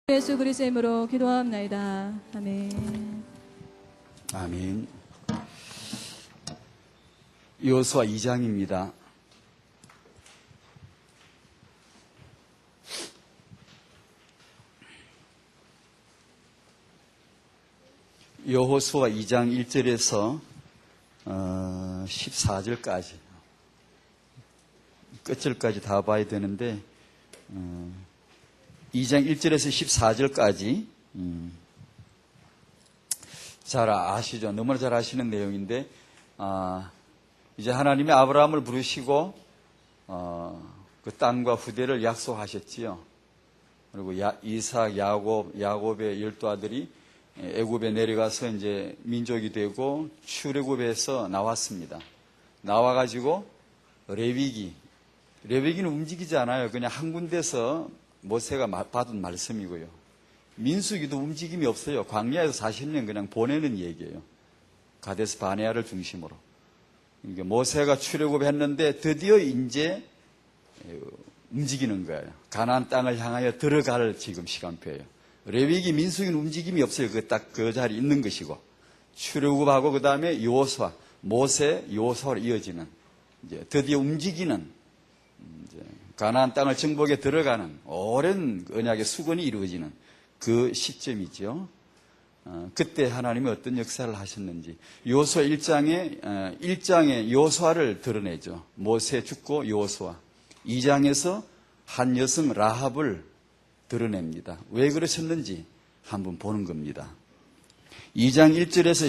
예수 그리스도의 이름으로 기도하옵나이다. 아멘. 아멘. 여호수아 2장입니다. 여호수아 2장 1절에서 14절까지 끝절까지 다 봐야 되는데 2장 1절에서 14절까지 잘 아시죠? 너무나 잘 아시는 내용인데 이제 하나님이 아브라함을 부르시고 그 땅과 후대를 약속하셨지요. 그리고 이삭, 야곱의 12아들이 애굽에 내려가서 이제 민족이 되고 출애굽에서 나왔습니다. 나와가지고 레위기는 움직이지 않아요. 그냥 한 군데서 모세가 받은 말씀이고요. 민수기도 움직임이 없어요. 광야에서 40년 그냥 보내는 얘기예요. 가데스 바네아를 중심으로. 그러니까 모세가 출애굽했는데 드디어 이제 움직이는 거예요. 가나안 땅을 향하여 들어갈 지금 시간표예요. 레위기, 민수기는 움직임이 없어요. 딱 그 자리에 있는 것이고 출애굽하고 그 다음에 여호수아, 모세, 여호수아로 이어지는 이제 드디어 움직이는 이제 가나안 땅을 정복에 들어가는 오랜 언약의 수건이 이루어지는 그 시점이죠. 그때 하나님이 어떤 역사를 하셨는지 여호수아 1장에 여호수아를 드러내죠. 모세 죽고 여호수아. 2장에서 한 여성 라합을 드러냅니다. 왜 그러셨는지 한번 보는 겁니다. 2장 1절에서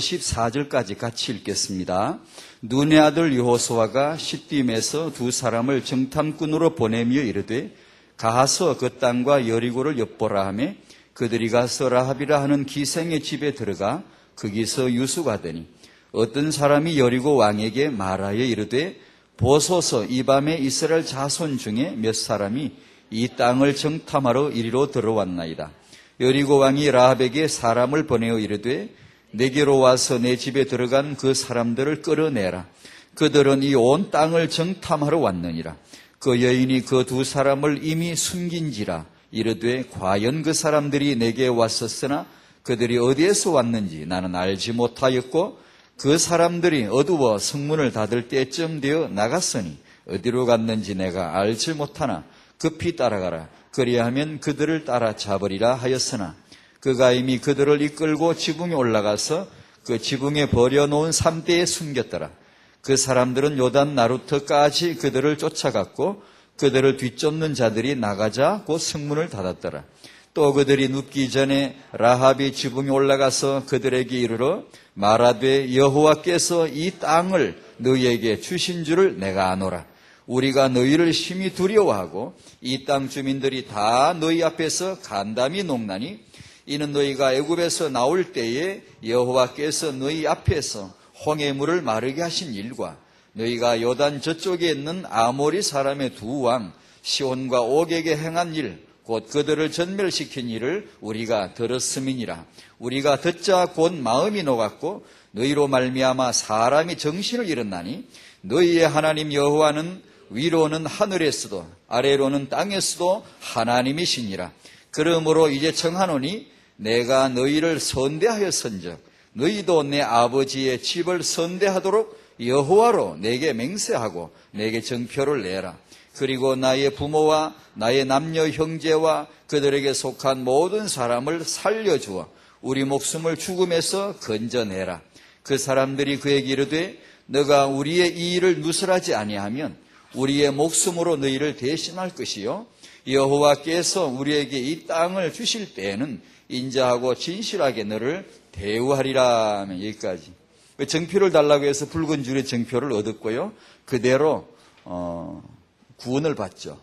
14절까지 같이 읽겠습니다. 눈의 아들 여호수아가 시딤에서 두 사람을 정탐꾼으로 보내며 이르되 가서 그 땅과 여리고를 엿보라 하며 그들이 가서 라합이라 하는 기생의 집에 들어가 거기서 유숙하더니 어떤 사람이 여리고 왕에게 말하여 이르되 보소서 이 밤에 이스라엘 자손 중에 몇 사람이 이 땅을 정탐하러 이리로 들어왔나이다. 여리고 왕이 라합에게 사람을 보내어 이르되 내게로 와서 내 집에 들어간 그 사람들을 끌어내라. 그들은 이 온 땅을 정탐하러 왔느니라. 그 여인이 그 두 사람을 이미 숨긴지라. 이르되 과연 그 사람들이 내게 왔었으나 그들이 어디에서 왔는지 나는 알지 못하였고 그 사람들이 어두워 성문을 닫을 때쯤 되어 나갔으니 어디로 갔는지 내가 알지 못하나 급히 따라가라. 그리하면 그들을 따라 잡으리라 하였으나 그가 이미 그들을 이끌고 지붕에 올라가서 그 지붕에 버려놓은 삼대에 숨겼더라. 그 사람들은 요단 나루터까지 그들을 쫓아갔고 그들을 뒤쫓는 자들이 나가자 곧 성문을 닫았더라. 또 그들이 눕기 전에 라합이 지붕에 올라가서 그들에게 이르러 말하되 여호와께서 이 땅을 너희에게 주신 줄을 내가 아노라. 우리가 너희를 심히 두려워하고 이 땅 주민들이 다 너희 앞에서 간담이 녹나니 이는 너희가 애굽에서 나올 때에 여호와께서 너희 앞에서 홍해물을 마르게 하신 일과 너희가 요단 저쪽에 있는 아모리 사람의 두 왕 시온과 옥에게 행한 일 곧 그들을 전멸시킨 일을 우리가 들었음이니라. 우리가 듣자 곧 마음이 녹았고 너희로 말미암아 사람이 정신을 잃었나니 너희의 하나님 여호와는 위로는 하늘에서도 아래로는 땅에서도 하나님이시니라. 그러므로 이제 청하노니 내가 너희를 선대하였은즉 너희도 내 아버지의 집을 선대하도록 여호와로 내게 맹세하고 내게 정표를 내라. 그리고 나의 부모와 나의 남녀 형제와 그들에게 속한 모든 사람을 살려주어 우리 목숨을 죽음에서 건져내라. 그 사람들이 그에게 이르되 너가 우리의 이 일을 누설하지 아니하면 우리의 목숨으로 너희를 대신할 것이요 여호와께서 우리에게 이 땅을 주실 때에는 인자하고 진실하게 너를 대우하리라 하면 여기까지. 정표를 달라고 해서 붉은 줄의 정표를 얻었고요. 그대로 구원을 받죠.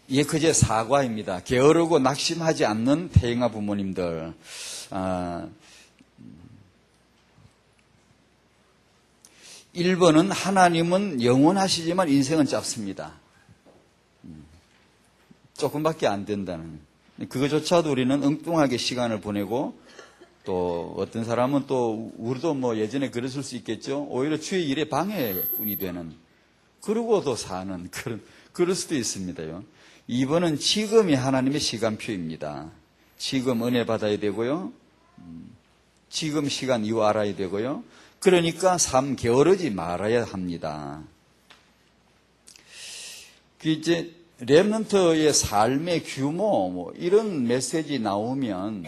이게 그제 사과입니다. 게으르고 낙심하지 않는 태영아 부모님들. 1번은 하나님은 영원하시지만 인생은 짧습니다. 조금밖에 안 된다는. 그거조차도 우리는 엉뚱하게 시간을 보내고 또 어떤 사람은 또 우리도 뭐 예전에 그랬을 수 있겠죠. 오히려 주의 일에 방해꾼이 되는 그러고도 사는 그럴 수도 있습니다요. 2번은 지금이 하나님의 시간표입니다. 지금 은혜 받아야 되고요. 지금 시간 이유 알아야 되고요. 그러니까 삶 게으르지 말아야 합니다. 이제 렘넌트의 삶의 규모 뭐 이런 메시지 나오면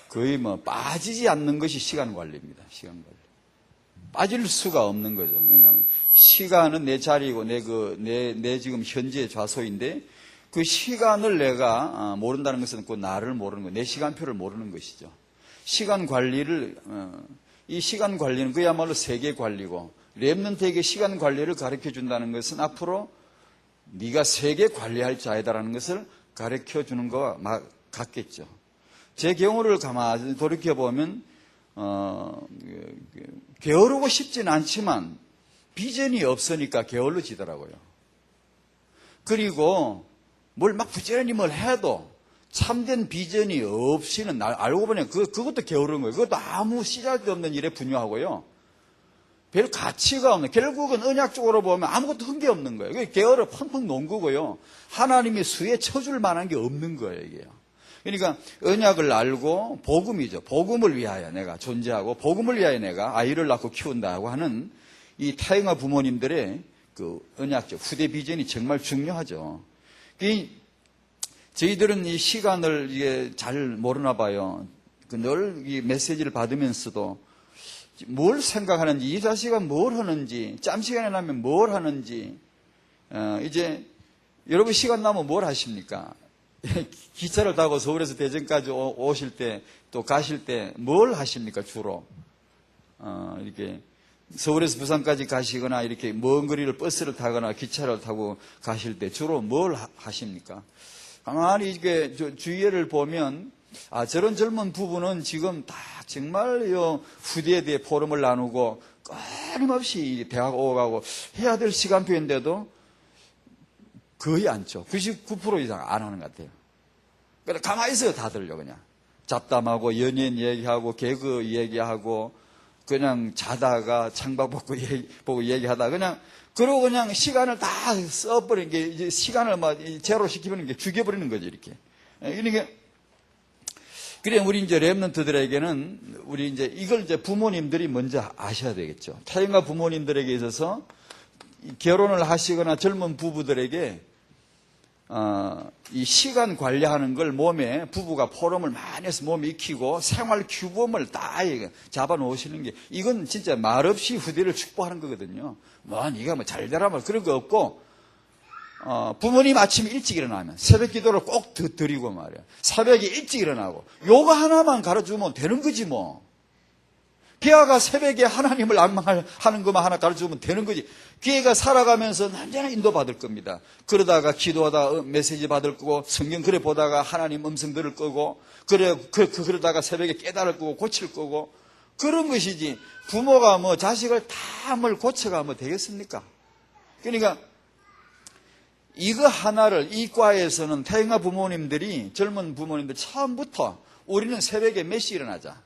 거의 뭐 빠지지 않는 것이 시간 관리입니다. 시간 관리. 빠질 수가 없는 거죠. 왜냐하면 시간은 내 자리고 내 지금 현재 좌소인데 그 시간을 내가 모른다는 것은 그 나를 모르는 거예요. 내 시간표를 모르는 것이죠. 시간 관리를 이 시간 관리는 그야말로 세계 관리고 렘넌트에게 시간 관리를 가르쳐 준다는 것은 앞으로 네가 세계 관리할 자이다라는 것을 가르쳐 주는 것과 같겠죠. 제 경우를 가만히 돌이켜 보면 게으르고 싶진 않지만 비전이 없으니까 게을러지더라고요. 그리고 뭘 막 부지런히 뭘 해도 참된 비전이 없이는 알고 보니 그것도 게으른 거예요. 그것도 아무 씨잘데 없는 일에 분유하고요. 별 가치가 없는, 결국은 언약적으로 보면 아무것도 흥게 없는 거예요. 그게 게으르 펑펑 논 거고요. 하나님이 수에 쳐줄 만한 게 없는 거예요, 이게요. 그러니까 언약을 알고 복음이죠. 복음을 위하여 내가 존재하고 복음을 위하여 내가 아이를 낳고 키운다고 하는 이 타영아 부모님들의 그 언약적 후대 비전이 정말 중요하죠. 저희들은 이 시간을 이게 잘 모르나 봐요. 늘 이 메시지를 받으면서도 뭘 생각하는지, 이 자식아 뭘 하는지, 짬 시간에 나면 뭘 하는지, 이제 여러분 시간 나면 뭘 하십니까? 기차를 타고 서울에서 대전까지 오실 때, 또 가실 때 뭘 하십니까, 주로? 이렇게 서울에서 부산까지 가시거나 이렇게 먼 거리를 버스를 타거나 기차를 타고 가실 때 주로 뭘 하십니까? 가만히 이게 주위를 보면 저런 젊은 부부는 지금 다 정말 후대에 대해 포럼을 나누고 끊임없이 대학 오가고 해야 될 시간표인데도 거의 안 쳐. 99% 이상 안 하는 것 같아요. 그래 가만히 있어요, 다들요. 그냥 잡담하고 연예인 얘기하고 개그 얘기하고 그냥 자다가 창밖 보고 얘기하다 그러고 그냥 시간을 다 써버리는 게 이제 시간을 막 제로 시키는 게 죽여버리는 거죠, 이렇게. 그러니까 그래 우리 이제 렘넌트들에게는 우리 이제 이걸 이제 부모님들이 먼저 아셔야 되겠죠. 타인과 부모님들에게 있어서 결혼을 하시거나 젊은 부부들에게 이 시간 관리하는 걸 몸에 부부가 포럼을 많이 해서 몸에 익히고 생활 규범을 다 잡아 놓으시는 게 이건 진짜 말없이 후대를 축복하는 거거든요. 뭐 네가 뭐 잘 되라 뭐 그런 거 없고 부모님 아침에 일찍 일어나면 새벽 기도를 꼭 드리고 말이야. 새벽에 일찍 일어나고 요거 하나만 가르쳐주면 되는 거지 뭐. 기아가 새벽에 하나님을 악망하는 것만 하나 가르쳐주면 되는 거지. 기회가 살아가면서 언제나 인도받을 겁니다. 그러다가 기도하다 메시지 받을 거고 성경 글에 보다가 하나님 음성 들을 거고 그러다가 새벽에 깨달을 거고 고칠 거고 그런 것이지. 부모가 뭐 자식을 다 뭘 고쳐가면 되겠습니까? 그러니까 이거 하나를 이 과에서는 태영아 부모님들이 젊은 부모님들 처음부터 우리는 새벽에 몇 시 일어나자.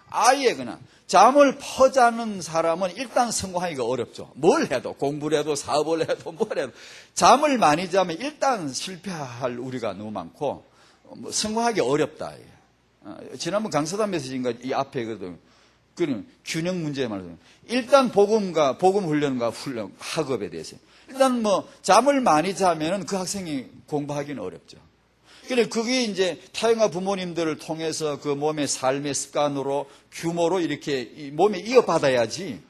아예 그냥 잠을 퍼자는 사람은 일단 성공하기가 어렵죠. 뭘 해도 공부를 해도 사업을 해도 뭘 해도 잠을 많이 자면 일단 실패할 우리가 너무 많고 성공하기 어렵다. 지난번 강서단 메시지인가 이 앞에 그런 균형 문제 말이에요. 일단 복음 훈련과 학업에 대해서 일단 뭐 잠을 많이 자면은 그 학생이 공부하기는 어렵죠. 그래 그게 이제 타영아 부모님들을 통해서 그 몸의 삶의 습관으로 규모로 이렇게 몸에 이어받아야지.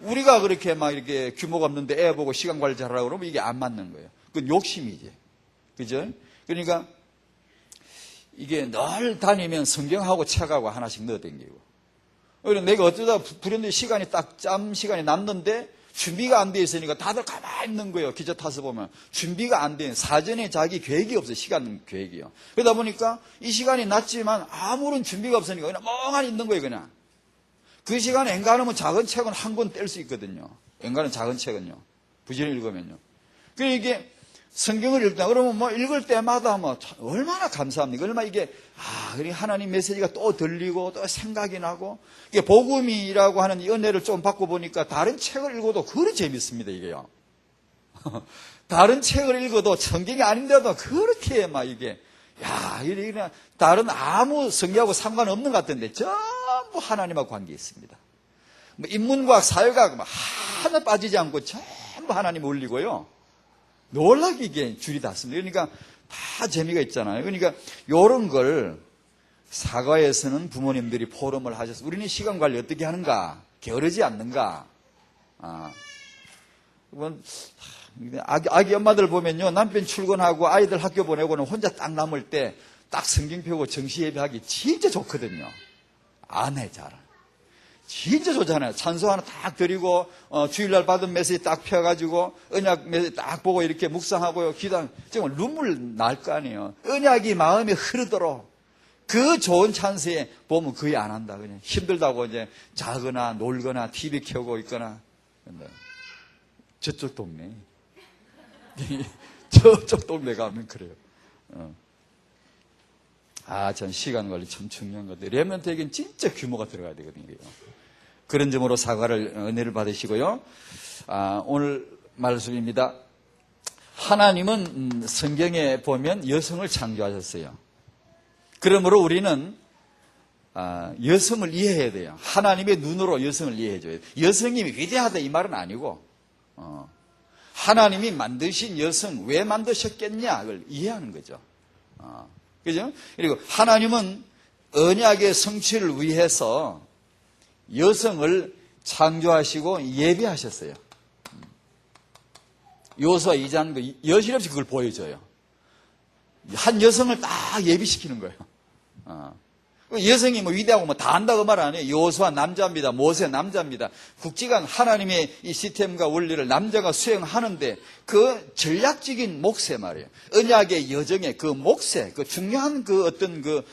우리가 그렇게 막 이렇게 규모가 없는데 애 보고 시간 관리 잘하라고 그러면 이게 안 맞는 거예요. 그건 욕심이지. 그죠? 그러니까 이게 늘 다니면 성경하고 책하고 하나씩 넣어당기고. 그래서 내가 어쩌다 불현듯 시간이 딱 짬 시간이 났는데 준비가 안 돼 있으니까 다들 가만히 있는 거예요. 기차 타서 보면. 준비가 안 돼. 사전에 자기 계획이 없어요. 시간 계획이요. 그러다 보니까 이 시간이 났지만 아무런 준비가 없으니까 그냥 멍하니 있는 거예요. 그냥. 그 시간에 엔간하면 작은 책은 한 권 뗄 수 있거든요. 엔간은 작은 책은요. 부지런히 읽으면요. 그러니까 이게 성경을 읽다 그러면 뭐 읽을 때마다 뭐 얼마나 감사합니까? 얼마나 이게 그리 하나님 메시지가 또 들리고 또 생각이 나고 이게 복음이라고 하는 이 은혜를 좀 받고 보니까 다른 책을 읽어도 그리 재밌습니다 이게요. 다른 책을 읽어도 성경이 아닌데도 그렇게 막 이게, 야, 이게 그냥 다른 아무 성경하고 상관없는 것 같은데 전부 하나님하고 관계 있습니다. 뭐 인문과학, 사회과학 막 하나 빠지지 않고 전부 하나님 올리고요. 놀랍게 이게 줄이 닿습니다. 그러니까 다 재미가 있잖아요. 그러니까 이런 걸 사과에서는 부모님들이 포럼을 하셔서 우리는 시간 관리 어떻게 하는가? 게으르지 않는가? 아기 엄마들 보면요. 남편 출근하고 아이들 학교 보내고는 혼자 딱 남을 때 딱 성경 펴고 정시 예배하기 진짜 좋거든요. 안 해, 잘. 진짜 좋잖아요. 찬소 하나 딱 드리고, 주일날 받은 메시지 딱 펴가지고, 언약 메시지 딱 보고 이렇게 묵상하고요. 기도하면 정말 눈물 날 거 아니에요. 언약이 마음에 흐르도록. 그 좋은 찬스에 보면 거의 안 한다. 그냥 힘들다고 이제 자거나 놀거나 TV 켜고 있거나. 근데 저쪽 동네. 저쪽 동네 가면 그래요. 전 시간 관리 참 중요한 것 같아요. 렘넌트에겐 진짜 규모가 들어가야 되거든요. 그런 점으로 사과를, 은혜를 받으시고요. 오늘 말씀입니다. 하나님은 성경에 보면 여성을 창조하셨어요. 그러므로 우리는 여성을 이해해야 돼요. 하나님의 눈으로 여성을 이해해줘야 돼요. 여성이 위대하다 이 말은 아니고 하나님이 만드신 여성 왜 만드셨겠냐 그걸 이해하는 거죠. 그죠? 그리고 하나님은 언약의 성취를 위해서 여성을 창조하시고 예비하셨어요. 요수아 2장도 여실없이 그걸 보여줘요. 한 여성을 딱 예비시키는 거예요. 여성이 뭐 위대하고 뭐 다 한다고 말 안 해요. 요수아 남자입니다. 모세 남자입니다. 국지관 하나님의 이 시스템과 원리를 남자가 수행하는데 그 전략적인 몫에 말이에요. 언약의 여정의 그 몫에 그 중요한 그 어떤 그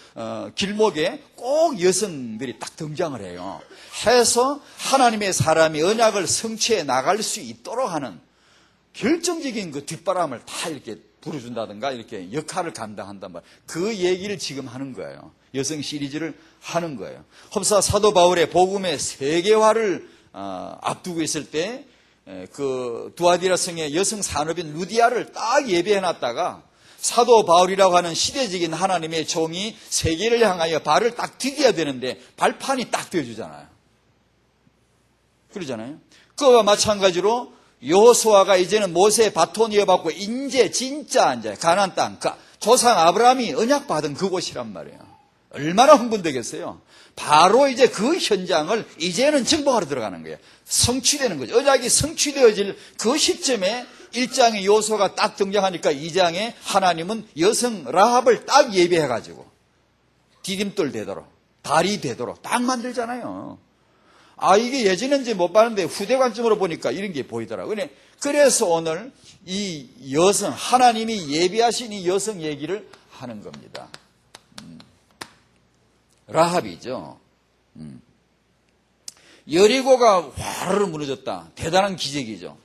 길목에 꼭 여성들이 딱 등장을 해요. 해서 하나님의 사람이 언약을 성취해 나갈 수 있도록 하는 결정적인 그 뒷바람을 다 이렇게 불어준다든가 이렇게 역할을 감당한단 말이에요. 그 얘기를 지금 하는 거예요. 여성 시리즈를 하는 거예요. 흡사 사도 바울의 복음의 세계화를 앞두고 있을 때 그 두아디라 성의 여성 산업인 루디아를 딱 예배해놨다가 사도 바울이라고 하는 시대적인 하나님의 종이 세계를 향하여 발을 딱 디뎌야 되는데 발판이 딱 되어주잖아요. 그러잖아요. 그와 마찬가지로 여호수아가 이제는 모세의 바톤 이어받고 이제 진짜 이제 가나안 땅, 조상 아브라함이 언약 받은 그곳이란 말이에요. 얼마나 흥분되겠어요. 바로 이제 그 현장을 이제는 정복하러 들어가는 거예요. 성취되는 거죠. 언약이 성취되어질 그 시점에 1장의 여호수아가 딱 등장하니까 2장에 하나님은 여성 라합을 딱 예배해가지고 디딤돌 되도록 다리 되도록 딱 만들잖아요. 이게 예전엔 이제 못 봤는데 후대 관점으로 보니까 이런 게 보이더라고요. 그래서 오늘 이 여성, 하나님이 예비하신 이 여성 얘기를 하는 겁니다. 라합이죠. 여리고가 화르르 무너졌다. 대단한 기적이죠.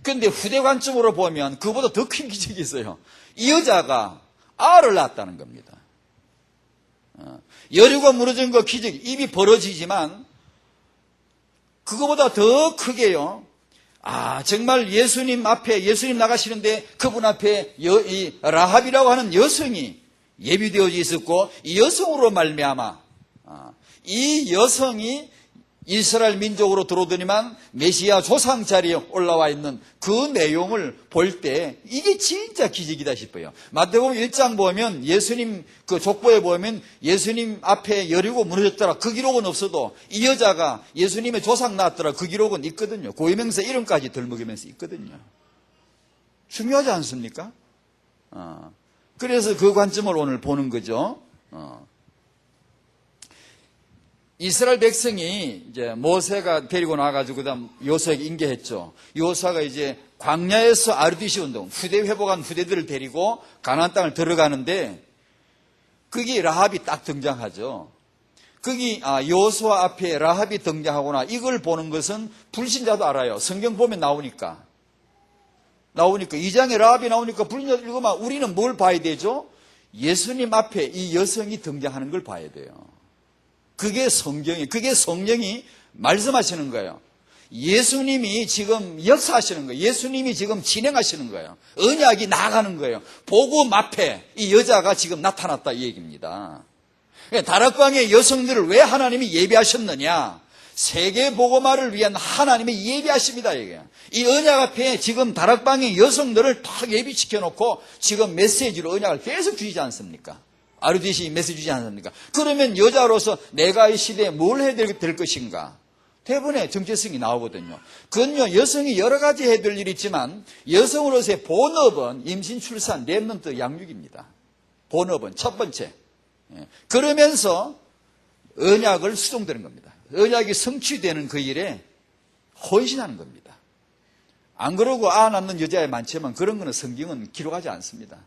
그런데 후대 관점으로 보면 그보다 더 큰 기적이 있어요. 이 여자가 알을 낳았다는 겁니다. 여리고 무너진 거 기적, 입이 벌어지지만 그거보다 더 크게요. 정말 예수님 앞에, 예수님 나가시는데 그분 앞에 이 라합이라고 하는 여성이 예비되어져 있었고 이 여성으로 말미암아 이 여성이 이스라엘 민족으로 들어오더니만 메시아 조상 자리에 올라와 있는 그 내용을 볼 때 이게 진짜 기적이다 싶어요. 마태복음 1장 보면 예수님 그 족보에 보면 예수님 앞에 여리고 무너졌더라. 그 기록은 없어도 이 여자가 예수님의 조상 낳았더라. 그 기록은 있거든요. 고유명사 이름까지 덜먹이면서 있거든요. 중요하지 않습니까? 그래서 그 관점을 오늘 보는 거죠. 이스라엘 백성이 이제 모세가 데리고 나와가지고 그다음 여호수아에게 인계했죠. 여호수아가 이제 광야에서 아르디시 운동, 후대 회복한 후대들을 데리고 가나안 땅을 들어가는데 거기 라합이 딱 등장하죠. 거기 여호수아 앞에 라합이 등장하거나 이걸 보는 것은 불신자도 알아요. 성경 보면 나오니까 2장에 라합이 나오니까 불신자도 읽으면 우리는 뭘 봐야 되죠? 예수님 앞에 이 여성이 등장하는 걸 봐야 돼요. 그게 성경이 말씀하시는 거예요. 예수님이 지금 역사하시는 거예요. 예수님이 지금 진행하시는 거예요. 언약이 나가는 거예요. 복음 앞에 이 여자가 지금 나타났다 이 얘기입니다. 다락방의 여성들을 왜 하나님이 예비하셨느냐? 세계 복음화를 위한 하나님의 예비하십니다. 이게. 이 언약 앞에 지금 다락방의 여성들을 딱 예비시켜 놓고 지금 메시지로 언약을 계속 주시지 않습니까? 아르디시 메시지 주지 않습니까? 그러면 여자로서 내가 이 시대에 뭘 해야 될 것인가? 대부분의 정체성이 나오거든요. 그건요, 여성이 여러 가지 해야 될 일이 있지만 여성으로서의 본업은 임신, 출산, 렘넌트 양육입니다. 본업은 첫 번째. 그러면서 언약을 수종되는 겁니다. 언약이 성취되는 그 일에 헌신하는 겁니다. 안 그러고 낳는 여자애 많지만 그런 거는 성경은 기록하지 않습니다.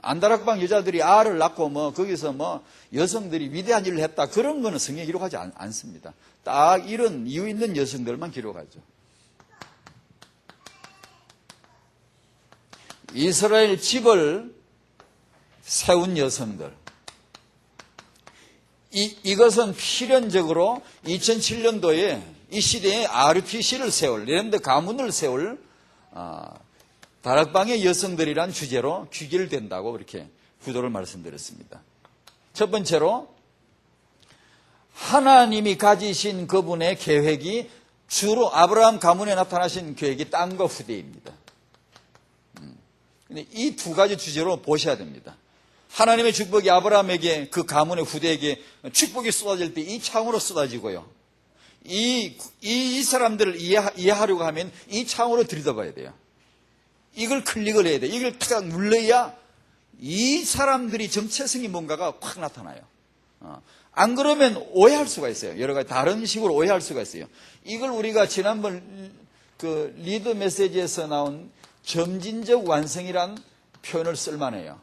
안다락방 여자들이 알을 낳고 거기서 여성들이 위대한 일을 했다 그런 거는 성경에 기록하지 않습니다. 딱 이런 이유 있는 여성들만 기록하죠. 이스라엘 집을 세운 여성들. 이것은 필연적으로 2007년도에 이 시대에 RPC를 세울, 랜드 가문을 세울 다락방의 여성들이란 주제로 귀결된다고 그렇게 구도를 말씀드렸습니다. 첫 번째로 하나님이 가지신 그분의 계획이 주로 아브라함 가문에 나타나신 계획이 땅과 후대입니다. 근데 이 두 가지 주제로 보셔야 됩니다. 하나님의 축복이 아브라함에게 그 가문의 후대에게 축복이 쏟아질 때 이 창으로 쏟아지고요. 이 사람들을 이해하려고 하면 이 창으로 들여다봐야 돼요. 이걸 클릭을 해야 돼요. 이걸 탁 눌러야 이 사람들이 정체성이 뭔가가 확 나타나요. 안 그러면 오해할 수가 있어요. 여러 가지 다른 식으로 오해할 수가 있어요. 이걸 우리가 지난번 그 리드 메시지에서 나온 점진적 완성이란 표현을 쓸만해요.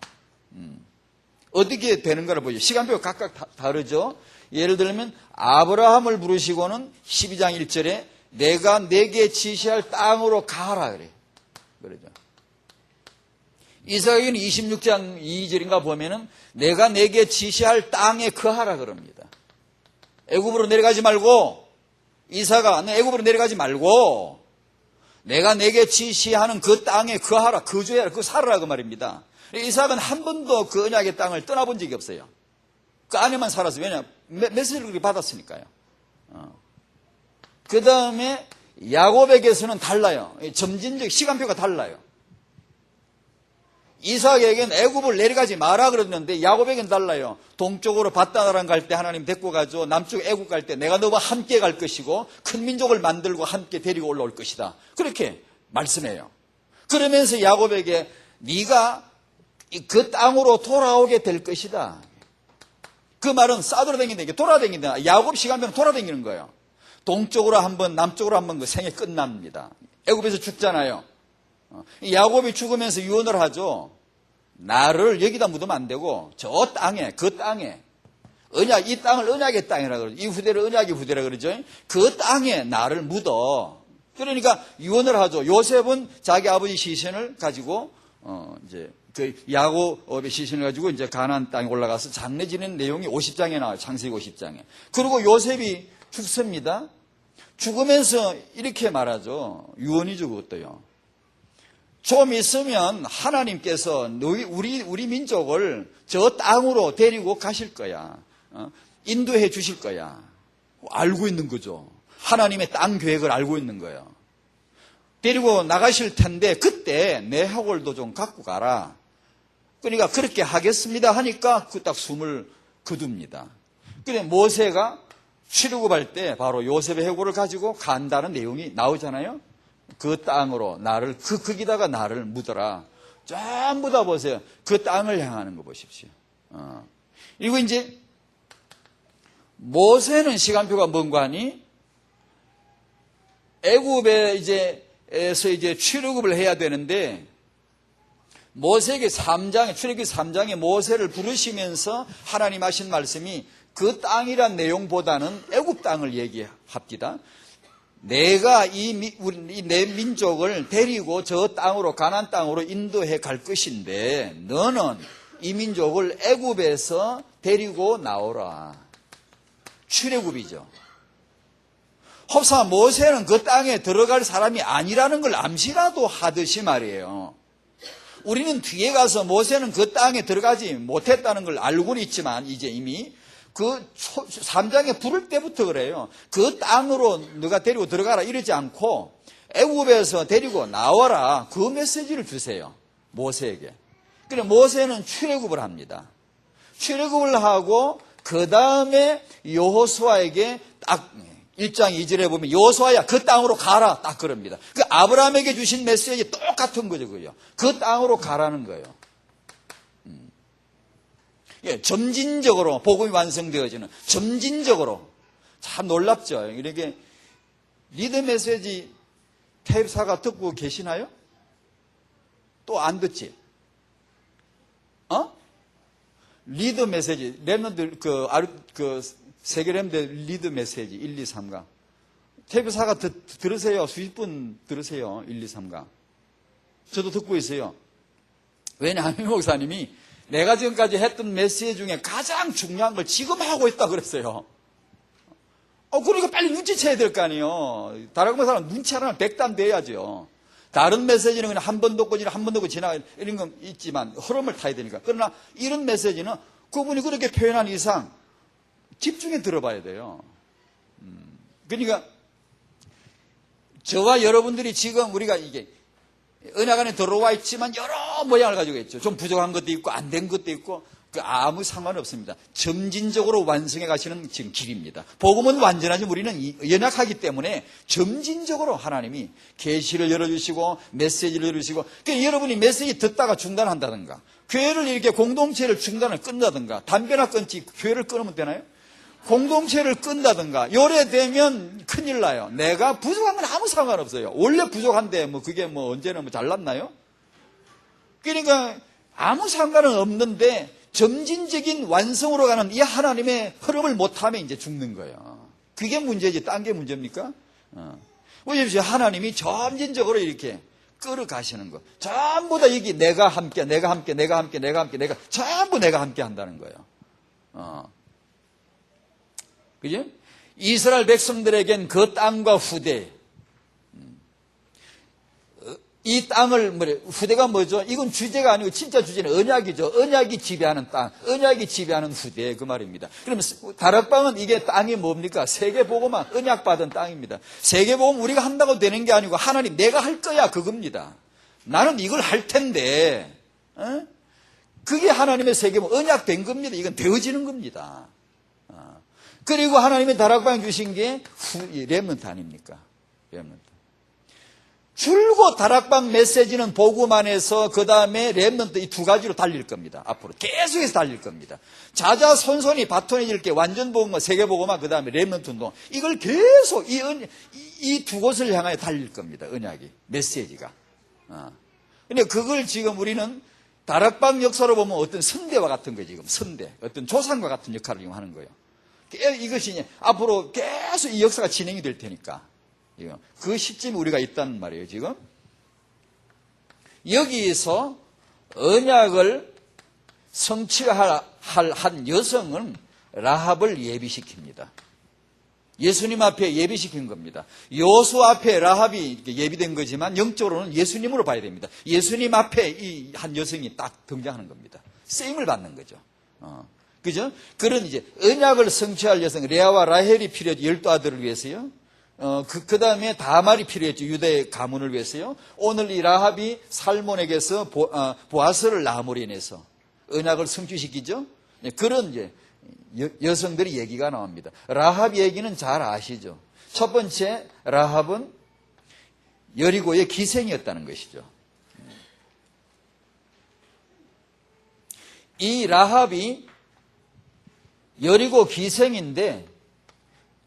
어떻게 되는가를 보죠. 시간표가 각각 다르죠. 예를 들면 아브라함을 부르시고는 12장 1절에 내가 내게 지시할 땅으로 가라 그래요. 그러죠. 이사야는 26장 2절인가 보면은 내가 내게 지시할 땅에 거하라 그럽니다. 애굽으로 내려가지 말고 이사가 애굽으로 내려가지 말고 내가 내게 지시하는 그 땅에 거하라, 거주해라, 그 살아라 그 말입니다. 이삭은 한 번도 그 언약의 땅을 떠나본 적이 없어요. 그 안에만 살았어요. 왜냐? 메시지를 그렇게 받았으니까요. 그 다음에 야곱에게서는 달라요. 점진적 시간표가 달라요. 이삭에게는 애굽을 내려가지 마라 그랬는데 야곱에게는 달라요. 동쪽으로 바다나랑 갈 때 하나님 데리고 가죠. 남쪽 애굽 갈 때 내가 너와 함께 갈 것이고 큰 민족을 만들고 함께 데리고 올라올 것이다. 그렇게 말씀해요. 그러면서 야곱에게 네가 그 땅으로 돌아오게 될 것이다. 그 말은 싸돌아다니는 게 돌아다닌다. 야곱 시간표는 돌아다니는 거예요. 동쪽으로 한번 남쪽으로 한번 그 생애 끝납니다. 애굽에서 죽잖아요. 야곱이 죽으면서 유언을 하죠. 나를 여기다 묻으면 안 되고 저 땅에 그 땅에 언약, 이 땅을 언약의 땅이라 그러죠. 이 후대를 언약의 후대라 그러죠. 그 땅에 나를 묻어. 그러니까 유언을 하죠. 요셉은 자기 아버지 시신을 가지고 이제 그 야곱의 시신을 가지고 이제 가나안 땅에 올라가서 장례 지내는 내용이 50장에 나와요. 창세기 50장에. 그리고 요셉이 죽습니다. 죽으면서 이렇게 말하죠. 유언이죠, 그것도요. 좀 있으면 하나님께서 우리 민족을 저 땅으로 데리고 가실 거야. 인도해 주실 거야. 알고 있는 거죠. 하나님의 땅 계획을 알고 있는 거예요. 데리고 나가실 텐데 그때 내 해골도 좀 갖고 가라. 그러니까 그렇게 하겠습니다 하니까 그 딱 숨을 거둡니다. 근데 모세가 출애굽할 때 바로 요셉의 해골을 가지고 간다는 내용이 나오잖아요. 그 땅으로 나를 거기다가 나를 묻어라. 전부 다 보세요. 그 땅을 향하는 거 보십시오. 그리고 이제 모세는 시간표가 뭔가 하니 애굽에 에서 출애굽을 해야 되는데 모세에게 출애굽기 3장에 모세를 부르시면서 하나님 하신 말씀이 그 땅이란 내용보다는 애굽 땅을 얘기합니다. 내가 내 민족을 데리고 저 땅으로 가나안 땅으로 인도해 갈 것인데 너는 이 민족을 애굽에서 데리고 나오라. 출애굽이죠. 홉사 모세는 그 땅에 들어갈 사람이 아니라는 걸 암시라도 하듯이 말이에요. 우리는 뒤에 가서 모세는 그 땅에 들어가지 못했다는 걸 알고는 있지만 이제 이미 그 3장에 부를 때부터 그래요. 그 땅으로 너가 데리고 들어가라 이러지 않고 애굽에서 데리고 나와라 그 메시지를 주세요. 모세에게. 그래 모세는 출애굽을 합니다. 출애굽을 하고 그 다음에 여호수아에게 딱 1장 2절에 보면 여호수아야 그 땅으로 가라 딱 그럽니다. 그 아브라함에게 주신 메시지 똑같은 거죠. 그 땅으로 가라는 거예요. 예, 점진적으로 복음이 완성되어지는 점진적으로 참 놀랍죠. 이렇게 리더 메시지 테이프사가 듣고 계시나요? 또 안 듣지? 리더 메시지 랩런들 세계 랩런들 리더 메시지 1, 2, 3강 테이프사가 들으세요. 수십 분 들으세요. 1, 2, 3강 저도 듣고 있어요. 왜냐하면 목사님이 내가 지금까지 했던 메시지 중에 가장 중요한 걸 지금 하고 있다 그랬어요. 그러니까 빨리 눈치채야 될 거 아니에요. 다락방 사람 눈치 하나는 백단 돼야죠. 다른 메시지는 그냥 한 번 듣고 한 번 듣고 지나가 이런 건 있지만 흐름을 타야 되니까. 그러나 이런 메시지는 그분이 그렇게 표현한 이상 집중해 들어봐야 돼요. 그러니까 저와 여러분들이 지금 우리가 이게 은약 안에 들어와 있지만 여러 모양을 가지고 있죠. 좀 부족한 것도 있고 안 된 것도 있고 아무 상관없습니다. 점진적으로 완성해 가시는 지금 길입니다. 복음은 완전하지 우리는 연약하기 때문에 점진적으로 하나님이 계시를 열어주시고 메시지를 열어주시고 그러니까 여러분이 메시지 듣다가 중단한다든가 교회를 이렇게 공동체를 중단을 끈다든가 담배나 끊지 교회를 끊으면 되나요? 공동체를 끈다든가 요래되면 큰일 나요. 내가 부족한 건 아무 상관없어요. 원래 부족한데 그게 언제는 잘났나요? 그러니까 아무 상관은 없는데 점진적인 완성으로 가는 이 하나님의 흐름을 못하면 이제 죽는 거예요. 그게 문제지 딴 게 문제입니까? 보십시오. 하나님이 점진적으로 이렇게 끌어가시는 거. 전부 다 여기 내가 함께 전부 내가 함께 한다는 거예요. 그죠? 이스라엘 백성들에겐 그 땅과 후대, 이 땅을, 후대가 뭐죠? 이건 주제가 아니고 진짜 주제는 언약이죠. 언약이 지배하는 땅, 언약이 지배하는 후대, 그 말입니다. 그러면 다락방은 이게 땅이 뭡니까? 세계복음만 언약받은 땅입니다. 세계복음 우리가 한다고 되는 게 아니고 하나님 내가 할 거야, 그겁니다. 나는 이걸 할 텐데, 그게 하나님의 세계복음, 언약된 겁니다. 이건 되어지는 겁니다. 그리고 하나님의 다락방 주신 게 렘넌트 아닙니까? 렘넌트. 줄곧 다락방 메시지는 복음 안에서 그 다음에 렘넌트 이 두 가지로 달릴 겁니다. 앞으로 계속해서 달릴 겁니다. 자자손손이 바톤해질 게 완전 복음과 세계 복음과 그 다음에 렘넌트 운동 이걸 계속 이 두 곳을 향하여 달릴 겁니다. 언약이 메시지가. 근데 그걸 지금 우리는 다락방 역사로 보면 어떤 선대와 같은 거예요. 지금 선대, 어떤 조상과 같은 역할을 지금 하는 거예요. 이것이 앞으로 계속 이 역사가 진행이 될 테니까. 그 시점에 우리가 있다는 말이에요, 지금. 여기서 언약을 성취할 한 여성은 라합을 예비시킵니다. 예수님 앞에 예비시킨 겁니다. 여호수 앞에 라합이 예비된 거지만 영적으로는 예수님으로 봐야 됩니다. 예수님 앞에 이 한 여성이 딱 등장하는 겁니다. 쓰임을 받는 거죠. 그죠? 그런 이제 언약을 성취할 여성, 레아와 라헬이 필요했죠. 12아들을 위해서요. 그 다음에 다말이 필요했죠. 유다의 가문을 위해서요. 오늘 이 라합이 살몬에게서 보아스를 낳음으로 인해서 언약을 성취시키죠. 그런 이제 여성들의 얘기가 나옵니다. 라합 얘기는 잘 아시죠. 첫 번째, 라합은 여리고의 기생이었다는 것이죠. 이 라합이 여리고 기생인데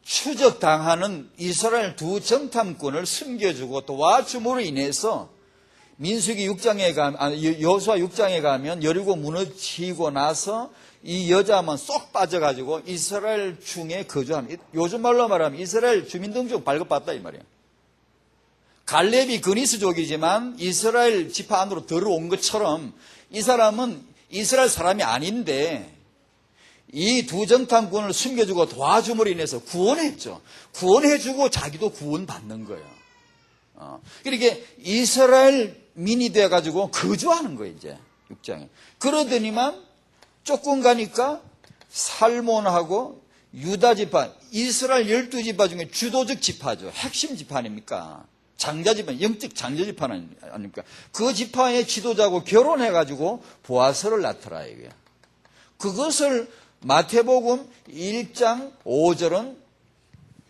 추적당하는 이스라엘 두 정탐꾼을 숨겨주고 도와줌으로 인해서 민수기 6장에 가면, 여호수아 6장에 가면 여리고 무너지고 나서 이 여자만 쏙 빠져가지고 이스라엘 중에 거주합니다. 요즘 말로 말하면 이스라엘 주민등록 발급받다 이 말이에요. 갈렙이 그니스족이지만 이스라엘 지파 안으로 들어온 것처럼 이 사람은 이스라엘 사람이 아닌데 이 두 정탐꾼을 숨겨주고 도와줌으로 인해서 구원했죠. 구원해주고 자기도 구원받는 거예요. 그러니까 이스라엘민이 돼가지고 거주하는 거예요, 이제 6장에. 그러더니만 조금 가니까 살몬하고 유다 지파, 이스라엘 12지파 중에 주도적 지파죠. 핵심 지파 아닙니까? 장자 지파, 영적 장자 지파 아닙니까? 그 지파의 지도자하고 결혼해가지고 보아스를 낳더라, 이게. 그것을 마태복음 1장 5절은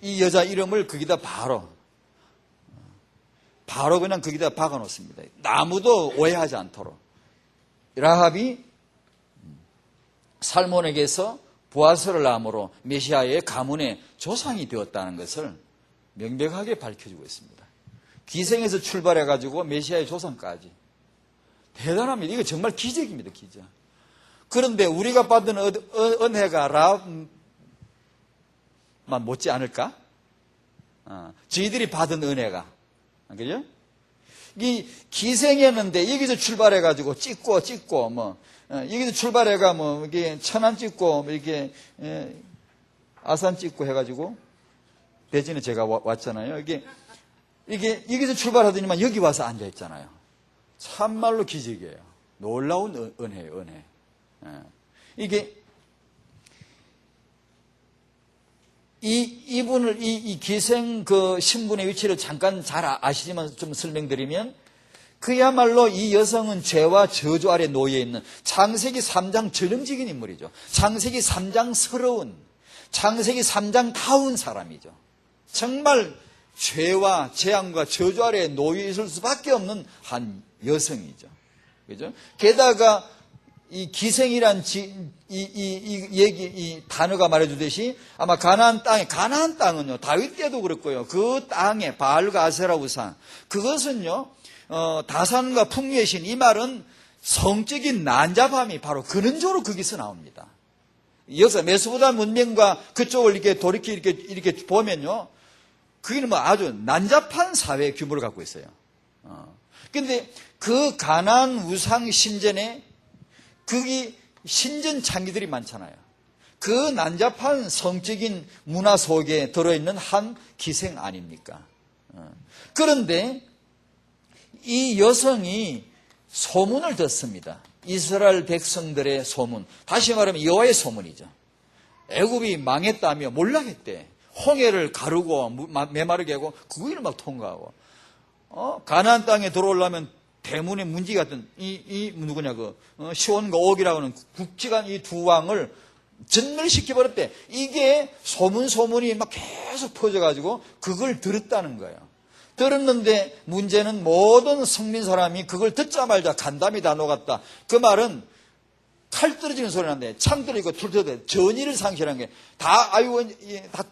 이 여자 이름을 거기다 바로 그냥 거기다 박아 놓습니다. 아무도 오해하지 않도록. 라합이 살몬에게서 보아스를 낳음으로 메시아의 가문의 조상이 되었다는 것을 명백하게 밝혀주고 있습니다. 기생에서 출발해가지고 메시아의 조상까지. 대단합니다. 이거 정말 기적입니다, 기적. 그런데 우리가 받은 은혜가 라합만 못지 않을까? 저희들이 받은 은혜가. 그죠? 이 기생이었는데 여기서 출발해가지고 찍고 여기서 출발해가 이게 천안 찍고 이렇게 아산 찍고 해가지고 대전에 제가 왔잖아요. 이게 여기서 출발하더니만 여기 와서 앉아 있잖아요. 참말로 기적이에요. 놀라운 은혜예요, 은혜. 이게 이분을 이 기생 그 신분의 위치를 잠깐 잘 아시지만 좀 설명드리면 그야말로 이 여성은 죄와 저주 아래 놓여 있는 창세기 3장 전형적인 인물이죠. 창세기 3장스러운, 창세기 3장다운 사람이죠. 정말 죄와 재앙과 저주 아래 놓여 있을 수밖에 없는 한 여성이죠. 그죠? 게다가 이 기생이란 이 단어가 말해주듯이 아마 가나안 땅은요, 다윗 때도 그렇고요, 그 땅에 바알과 아세라 우상, 그것은요, 다산과 풍류의 신, 이 말은 성적인 난잡함이 바로 근원적으로 거기서 나옵니다. 역사, 메소포타미아 문명과 그쪽을 이렇게 돌이켜 이렇게 보면요, 그게는 뭐 아주 난잡한 사회 규모를 갖고 있어요. 근데 그 가나안 우상 신전에 거기 신전 창기들이 많잖아요. 그 난잡한 성적인 문화 속에 들어있는 한 기생 아닙니까? 그런데 이 여성이 소문을 듣습니다. 이스라엘 백성들의 소문. 다시 말하면 여호와의 소문이죠. 애굽이 망했다며 몰락했대. 홍해를 가르고 메마르게 하고 그 위를 막 통과하고 가나안 땅에 들어오려면 대문의 문지 같은 누구냐 시온과 옥이라고 하는 국지간 이 두 왕을 전멸시켜버렸대. 이게 소문이 막 계속 퍼져가지고 그걸 들었다는 거예요. 들었는데 문제는 모든 성민 사람이 그걸 듣자마자 간담이 다 녹았다. 그 말은 칼 떨어지는 소리 나는데 창 떨어지고 불 떨어지고 전의를 상실한 게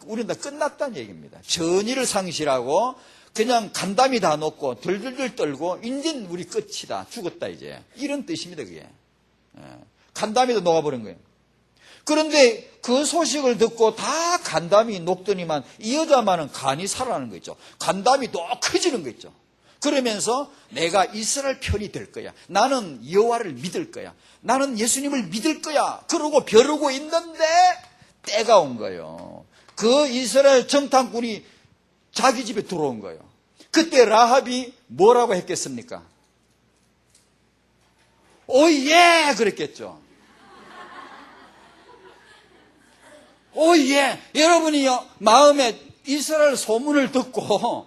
우리는 다 끝났다는 얘기입니다. 전의를 상실하고 그냥 간담이 다 녹고 들들들 떨고 인젠 우리 끝이다, 죽었다 이제, 이런 뜻입니다. 그게 간담이 다 녹아버린 거예요. 그런데 그 소식을 듣고 다 간담이 녹더니만 이 여자만은 간이 살아나는 거 있죠. 간담이 또 커지는 거 있죠. 그러면서 내가 이스라엘 편이 될 거야, 나는 여호와를 믿을 거야, 나는 예수님을 믿을 거야, 그러고 벼르고 있는데 때가 온 거예요. 그 이스라엘 정탐꾼이 자기 집에 들어온 거예요. 그때 라합이 뭐라고 했겠습니까? 오예 그랬겠죠. 오예. 여러분이요, 마음에 이스라엘 소문을 듣고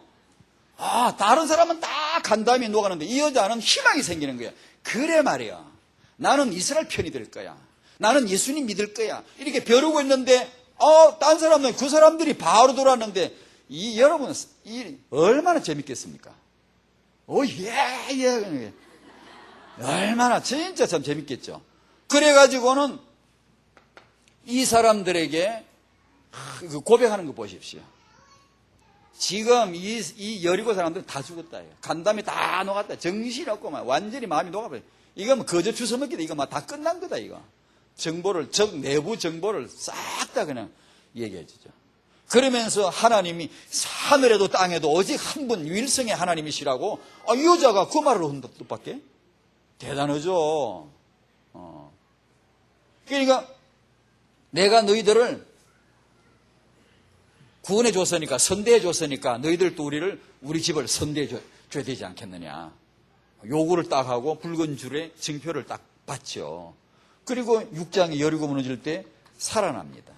다른 사람은 다 간담이 녹았는데 이 여자는 희망이 생기는 거예요. 그래 말이야, 나는 이스라엘 편이 될 거야, 나는 예수님 믿을 거야, 이렇게 벼르고 있는데 딴 사람은 그 사람들이 바로 돌아왔는데 여러분 얼마나 재밌겠습니까? 예. 얼마나 진짜 참 재밌겠죠. 그래가지고는 이 사람들에게 고백하는 거 보십시오. 지금 이 여리고 사람들은 다 죽었다. 간담이 다 녹았다. 정신없고 완전히 마음이 녹아버려. 이거 뭐 거저 주워먹기다. 이거 다 끝난 거다. 이거 내부 정보를 싹 다 그냥 얘기해 주죠. 그러면서 하나님이 하늘에도 땅에도 오직 한 분 유일성의 하나님이시라고 이 여자가 그 말을 한 뜻밖에? 대단하죠. 그러니까 내가 너희들을 구원해 줬으니까, 선대해 줬으니까 너희들도 우리 집을 선대해 줘야 되지 않겠느냐. 요구를 딱 하고 붉은 줄에 증표를 딱 받죠. 그리고 6장이 여리고 무너질 때 살아납니다.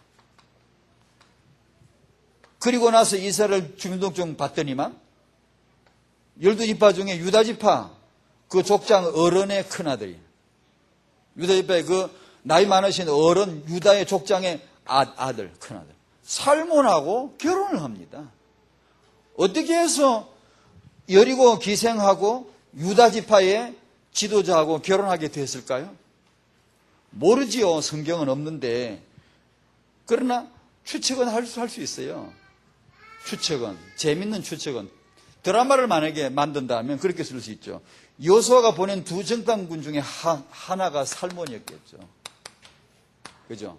그리고 나서 이스라엘 주민등록증 받더니만 12지파 중에 유다지파 그 족장 어른의 큰아들이, 유다지파의 그 나이 많으신 어른 유다의 족장의 아들, 큰아들 살몬하고 결혼을 합니다. 어떻게 해서 여리고 기생하고 유다지파의 지도자하고 결혼하게 됐을까요? 모르지요. 성경은 없는데. 그러나 추측은 할 수 있어요. 추측은, 재밌는 추측은. 드라마를 만약에 만든다면 그렇게 쓸 수 있죠. 여호수아가 보낸 두 정탐군 중에 하나가 살몬이었겠죠. 그죠?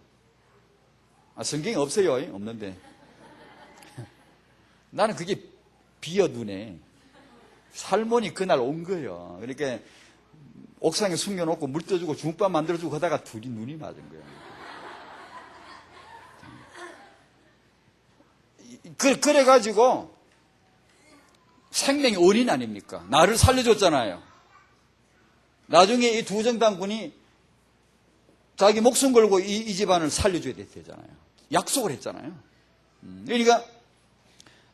성경에 없어요. 없는데. 나는 그게 비어 눈에. 살몬이 그날 온 거예요. 그러니까 옥상에 숨겨놓고 물 떠주고 중밥 만들어주고 하다가 둘이 눈이 맞은 거예요. 그래가지고 생명이 어린 아닙니까? 나를 살려줬잖아요. 나중에 이 두 정탐군이 자기 목숨 걸고 이 집안을 살려줘야 되잖아요. 약속을 했잖아요. 그러니까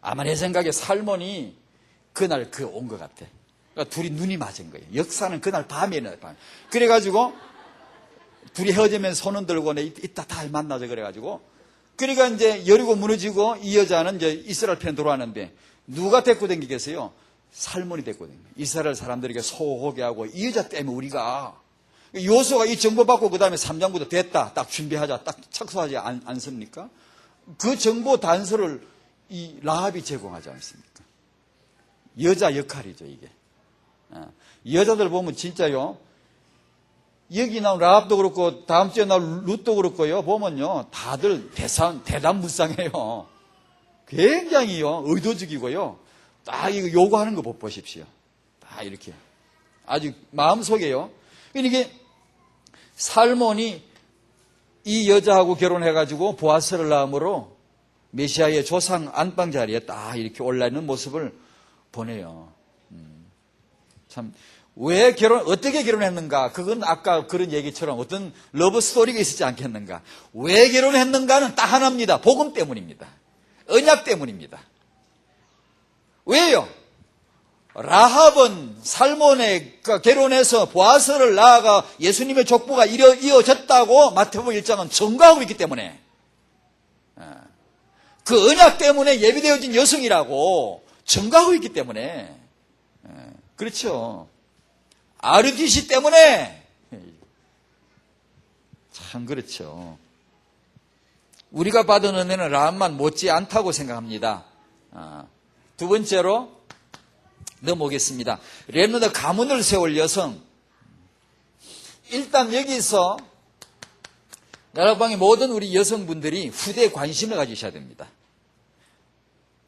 아마 내 생각에 살몬이 그날 온 것 같아. 그러니까 둘이 눈이 맞은 거예요. 역사는 그날 밤이에요. 그래가지고 둘이 헤어지면서 손은 들고 이따 다 만나자 그래가지고 그러니까 이제 여리고 무너지고 이 여자는 이제 이스라엘 편 돌아왔는데 누가 데리고 다니겠어요? 살몬이 데리고 다니는 거예요. 이스라엘 사람들에게 소호게 하고 이 여자 때문에 우리가 여호수아가 이 정보 받고 그 다음에 3장부터 됐다. 딱 준비하자. 딱 착수하지 않습니까? 그 정보 단서를 이 라합이 제공하지 않습니까? 여자 역할이죠, 이게. 여자들 보면 진짜요. 여기 나온 라합도 그렇고 다음 주에 나올 룻도 그렇고요. 보면요. 다들 대단무쌍해요. 굉장히요. 의도적이고요. 딱 이거 요구하는 거 보십시오. 딱 이렇게. 아주 마음속에요. 그러니까 살몬이 이 여자하고 결혼해가지고 보아스를 낳음으로 메시아의 조상 안방 자리에 딱 이렇게 올라있는 모습을 보내요. 참, 어떻게 결혼했는가? 그건 아까 그런 얘기처럼 어떤 러브 스토리가 있었지 않겠는가? 왜 결혼했는가는 딱 하나입니다. 복음 때문입니다. 언약 때문입니다. 왜요? 라합은 살몬에 결혼해서 보아스를 낳아가 예수님의 족보가 이어졌다고 마태복음 1장은 증거하고 있기 때문에 그 언약 때문에 예비되어진 여성이라고 증거하고 있기 때문에 그렇죠. 아르디시 때문에 참 그렇죠. 우리가 받은 은혜는 라합만 못지 않다고 생각합니다. 두 번째로 넘어오겠습니다. 렘넌트 가문을 세울 여성. 일단 여기서 나라방의 모든 우리 여성분들이 후대에 관심을 가지셔야 됩니다.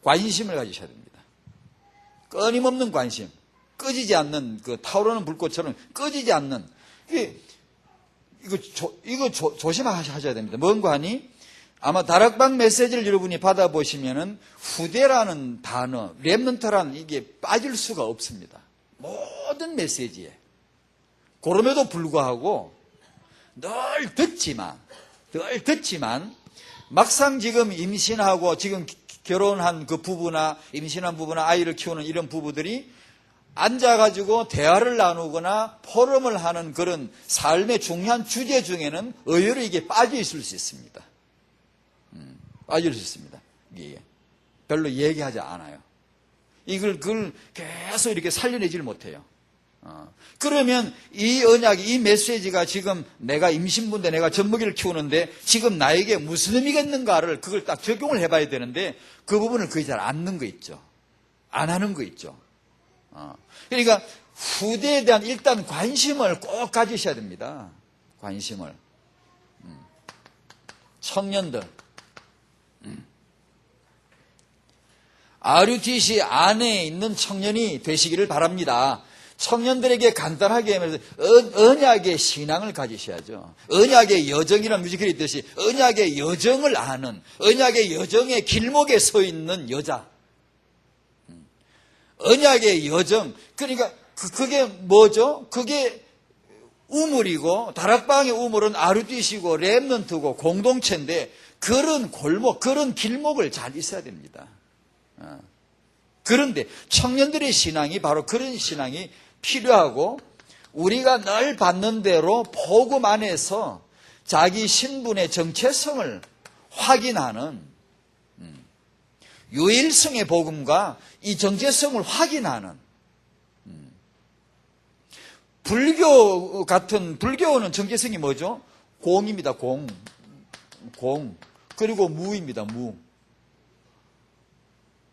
관심을 가지셔야 됩니다. 끊임없는 관심. 꺼지지 않는 그 타오르는 불꽃처럼 꺼지지 않는 이거 조심하셔야 됩니다. 뭔가 하니 아마 다락방 메시지를 여러분이 받아보시면은 후대라는 단어, 렘넌트라는 이게 빠질 수가 없습니다. 모든 메시지에. 그럼에도 불구하고 늘 듣지만 막상 지금 임신하고 지금 결혼한 그 부부나 임신한 부부나 아이를 키우는 이런 부부들이 앉아가지고 대화를 나누거나 포럼을 하는 그런 삶의 중요한 주제 중에는 의외로 이게 빠져 있을 수 있습니다. 빠질 수 있습니다. 이게 별로 얘기하지 않아요. 그걸 계속 이렇게 살려내질 못해요. 그러면 이 언약이, 이 메시지가 지금 내가 임신부인데 내가 젖먹이를 키우는데 지금 나에게 무슨 의미가 있는가를 그걸 딱 적용을 해봐야 되는데 그 부분을 거의 잘 안 하는 거 있죠. 안 하는 거 있죠. 그러니까 후대에 대한 일단 관심을 꼭 가지셔야 됩니다. 관심을. 청년들. RUTC 안에 있는 청년이 되시기를 바랍니다. 청년들에게 간단하게 하면서 언약의 신앙을 가지셔야죠. 언약의 여정이라는 뮤지컬이 있듯이 언약의 여정을 아는, 언약의 여정의 길목에 서 있는 여자. 언약의 여정. 그러니까 그게 뭐죠? 그게 우물이고, 다락방의 우물은 아르띠시고 렘넌트고 공동체인데, 그런 골목, 그런 길목을 잘 있어야 됩니다. 그런데 청년들의 신앙이 바로 그런 신앙이 필요하고, 우리가 늘 받는 대로 복음 안에서 자기 신분의 정체성을 확인하는, 유일성의 복음과 이 정체성을 확인하는, 불교는 정체성이 뭐죠? 공입니다. 공. 그리고 무입니다. 무.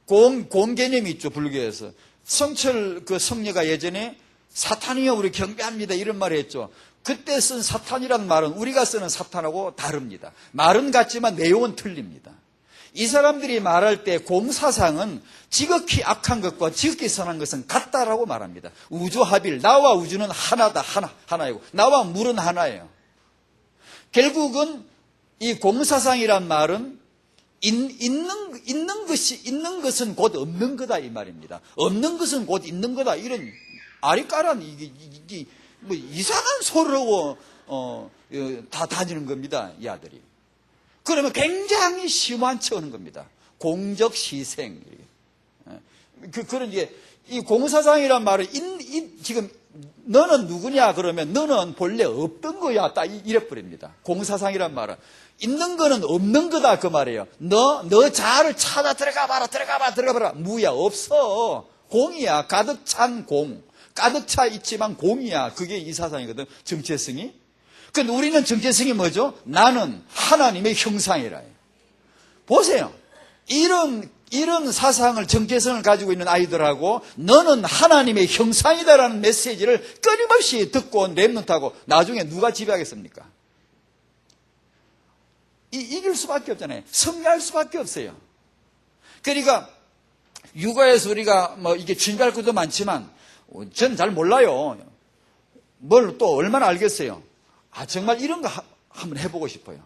공 개념이 있죠. 불교에서. 성철 그 성녀가 예전에 사탄이여 우리 경배합니다 이런 말을 했죠. 그때 쓴 사탄이란 말은 우리가 쓰는 사탄하고 다릅니다. 말은 같지만 내용은 틀립니다. 이 사람들이 말할 때 공사상은 지극히 악한 것과 지극히 선한 것은 같다라고 말합니다. 우주합일, 나와 우주는 하나다, 하나이고 나와 물은 하나예요. 결국은 이 공사상이란 말은 있는 것은 곧 없는 거다 이 말입니다. 없는 것은 곧 있는 거다 이런 아리까란 이게 뭐 이상한 소리라고 다 다니는 겁니다 이 아들이. 그러면 굉장히 심한 척 하는 겁니다. 공적 시생. 그런 이 공사상이란 말은 지금 너는 누구냐 그러면 너는 본래 없던 거야 딱 이래버립니다. 공사상이란 말은 있는 거는 없는 거다 그 말이에요. 너 자아를 찾아 들어가봐라 무야 없어. 공이야. 가득 찬 공. 가득 차 있지만 공이야. 그게 이 사상이거든. 정체성이. 근데 우리는 정체성이 뭐죠? 나는 하나님의 형상이라 해요. 보세요. 이런 사상을, 정체성을 가지고 있는 아이들하고 너는 하나님의 형상이다라는 메시지를 끊임없이 듣고 온 렘넌트하고 나중에 누가 지배하겠습니까? 이길 수밖에 없잖아요. 승리할 수밖에 없어요. 그러니까 육아에서 우리가 뭐 이게 준비할 것도 많지만 저는 잘 몰라요. 뭘 또 얼마나 알겠어요. 정말 이런 거 한번 해보고 싶어요.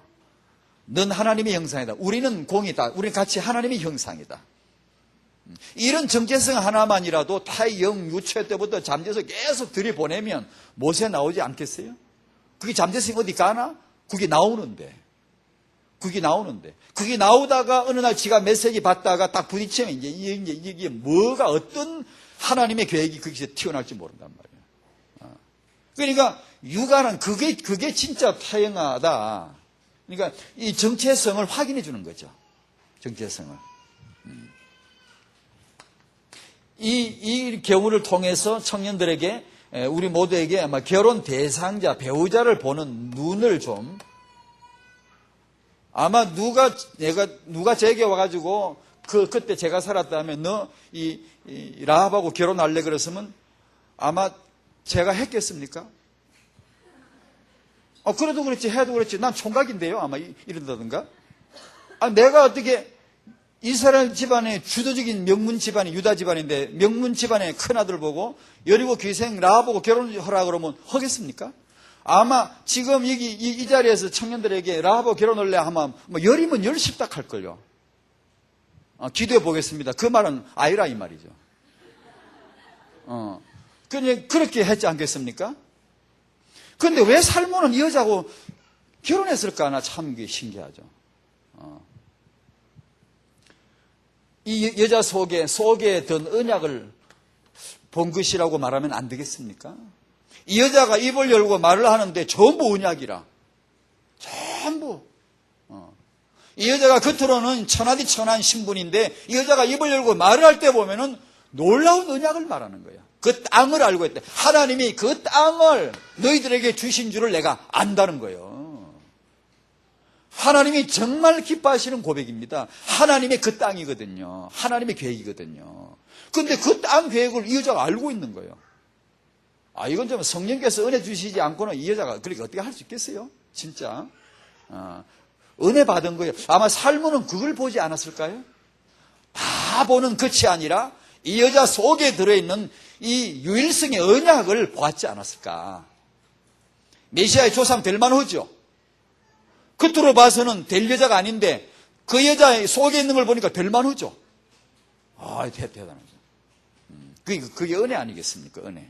넌 하나님의 형상이다. 우리는 공이다. 우리는 같이 하나님의 형상이다. 이런 정체성 하나만이라도 타의 영 유체 때부터 잠재서 계속 들이보내면 못에 나오지 않겠어요? 그게 잠재성이 어디 가나? 그게 나오는데. 그게 나오다가 어느 날 지가 메시지 받다가 딱 부딪히면 이게 뭐가 어떤 하나님의 계획이 거기서 튀어나올지 모른단 말이에요. 그러니까 육아는 그게 진짜 타영하다. 그러니까 이 정체성을 확인해 주는 거죠. 정체성을. 이 경우를 통해서 청년들에게 우리 모두에게 아마 결혼 대상자, 배우자를 보는 눈을 좀 아마 누가 제게 와가지고 그때 제가 살았다면 너 이 라합하고 결혼할래 그랬으면 아마 제가 했겠습니까? 그래도 그렇지, 해도 그렇지. 난 총각인데요. 아마 이런다든가. 내가 어떻게 이스라엘 집안의 주도적인 명문 집안이 유다 집안인데 명문 집안의 큰아들 보고 여리고 귀생 라합하고 결혼하라 그러면 하겠습니까? 아마 지금 여기 이 자리에서 청년들에게 라합하고 결혼할래 하면 뭐 열이면 열십딱 할걸요. 기도해 보겠습니다. 그 말은 아니라 이 말이죠. 그냥 그렇게 했지 않겠습니까? 근데 왜 살모는 이 여자하고 결혼했을까? 나 참 신기하죠. 이 여자 속에 든 언약을 본 것이라고 말하면 안 되겠습니까? 이 여자가 입을 열고 말을 하는데 전부 언약이라. 전부. 이 여자가 겉으로는 천하디 천한 신분인데 이 여자가 입을 열고 말을 할 때 보면은 놀라운 언약을 말하는 거예요. 그 땅을 알고 있대. 하나님이 그 땅을 너희들에게 주신 줄을 내가 안다는 거예요. 하나님이 정말 기뻐하시는 고백입니다. 하나님의 그 땅이거든요. 하나님의 계획이거든요. 그런데 그 땅 계획을 이 여자가 알고 있는 거예요. 이건 좀 성령께서 은혜 주시지 않고는 이 여자가 그렇게 어떻게 할 수 있겠어요? 진짜. 은혜 받은 거예요. 아마 살모는 그걸 보지 않았을까요? 다 보는 끝이 아니라 이 여자 속에 들어있는 이 유일성의 언약을 보았지 않았을까. 메시아의 조상 될 만하죠. 겉으로 봐서는 될 여자가 아닌데 그 여자 속에 있는 걸 보니까 될 만하죠. 아, 대단하죠. 그게 은혜 아니겠습니까? 은혜.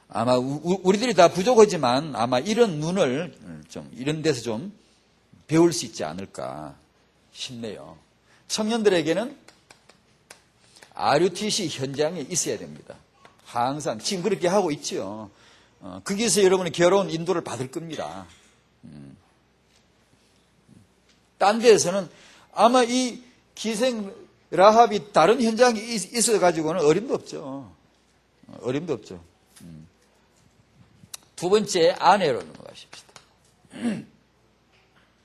아마 우리들이 다 부족하지만 아마 이런 눈을 좀 이런 데서 좀 배울 수 있지 않을까 싶네요. 청년들에게는 RUTC 현장에 있어야 됩니다. 항상 지금 그렇게 하고 있죠. 거기서 여러분이 괴로운 인도를 받을 겁니다. 딴 데에서는 아마 이 기생 라합이 다른 현장에 있어가지고는 어림도 없죠. 어림도 없죠. 두 번째, 아내로 넘어가십시다.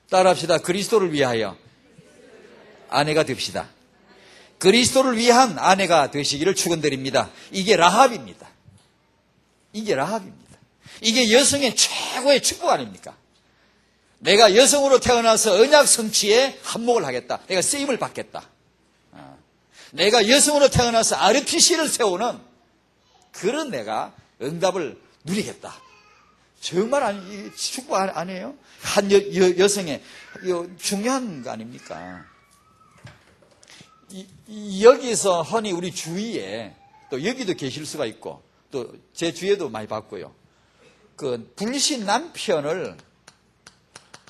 따라합시다. 그리스도를 위하여 아내가 됩시다. 그리스도를 위한 아내가 되시기를 축원드립니다. 이게 라합입니다. 이게 라합입니다. 이게 여성의 최고의 축복 아닙니까? 내가 여성으로 태어나서 언약 성취에 한몫을 하겠다. 내가 쓰임을 받겠다. 내가 여성으로 태어나서 RUTC를 세우는 그런 내가 응답을 누리겠다. 정말 축복 아니에요? 한 여성의 중요한 거 아닙니까? 여기서 흔히 우리 주위에 또 여기도 계실 수가 있고 또 제 주위에도 많이 봤고요. 그 불신 남편을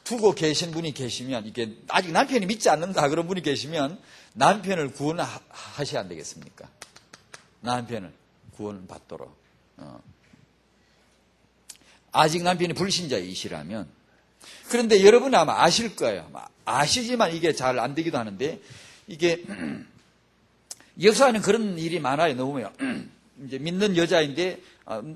두고 계신 분이 계시면 이게 아직 남편이 믿지 않는다 그런 분이 계시면 남편을 구원하셔야 안 되겠습니까? 남편을 구원받도록. 아직 남편이 불신자이시라면. 그런데 여러분은 아마 아실 거예요. 아시지만 이게 잘 안 되기도 하는데 이게 역사에는 그런 일이 많아요. 너무요. 이제 믿는 여자인데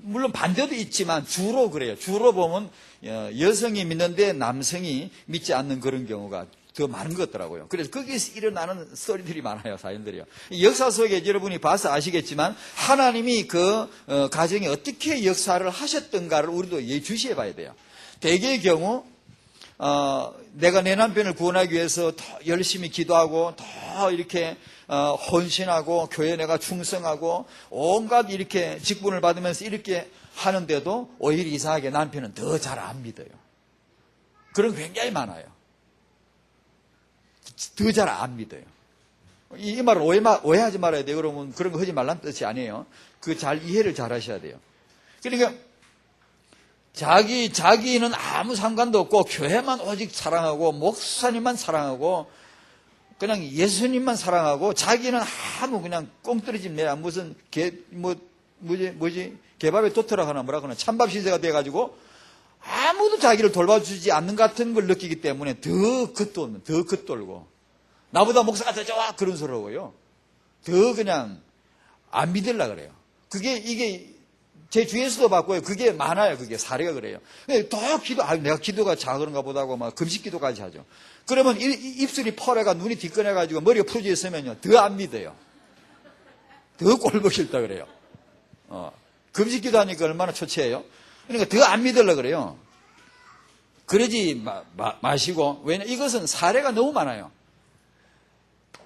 물론 반대도 있지만 주로 그래요. 주로 보면 여성이 믿는데 남성이 믿지 않는 그런 경우가 더 많은 것 같더라고요. 그래서 거기서 일어나는 스토리들이 많아요. 사연들이요. 역사 속에 여러분이 봐서 아시겠지만 하나님이 그 가정에 어떻게 역사를 하셨던가를 우리도 예주시해 봐야 돼요. 대개의 경우 내가 내 남편을 구원하기 위해서 더 열심히 기도하고 더 이렇게 헌신하고 교회에 내가 충성하고 온갖 이렇게 직분을 받으면서 이렇게 하는데도 오히려 이상하게 남편은 더 잘 안 믿어요. 그런 게 굉장히 많아요. 더 잘 안 믿어요. 이 말을 오해하지 말아야 돼요. 그러면 그런 거 하지 말라는 뜻이 아니에요. 그 잘 이해를 잘 하셔야 돼요. 그러니까 자기는 아무 상관도 없고 교회만 오직 사랑하고 목사님만 사랑하고 그냥 예수님만 사랑하고 자기는 아무 그냥 꽁떨어짐 내야 무슨 개밥에 도토라 하나 뭐라 그러나 찬밥 신세가 돼가지고 아무도 자기를 돌봐주지 않는 것 같은 걸 느끼기 때문에 더 겉돌고 나보다 목사가 더 좋아 그런 소리라고요. 더 그냥 안 믿으려고 그래요. 이게 제 주위에서도 봤고요. 그게 많아요. 그게 사례가 그래요. 더 내가 기도가 작은가 보다고 막 금식 기도까지 하죠. 그러면 입술이 펄해가 눈이 뒤꺼내가지고 머리가 풀어져 있으면요. 더 안 믿어요. 더 꼴보기 싫다 그래요. 금식 기도하니까 얼마나 초췌해요. 그러니까 더 안 믿으려고 그래요. 그러지 마시고, 왜냐면 이것은 사례가 너무 많아요.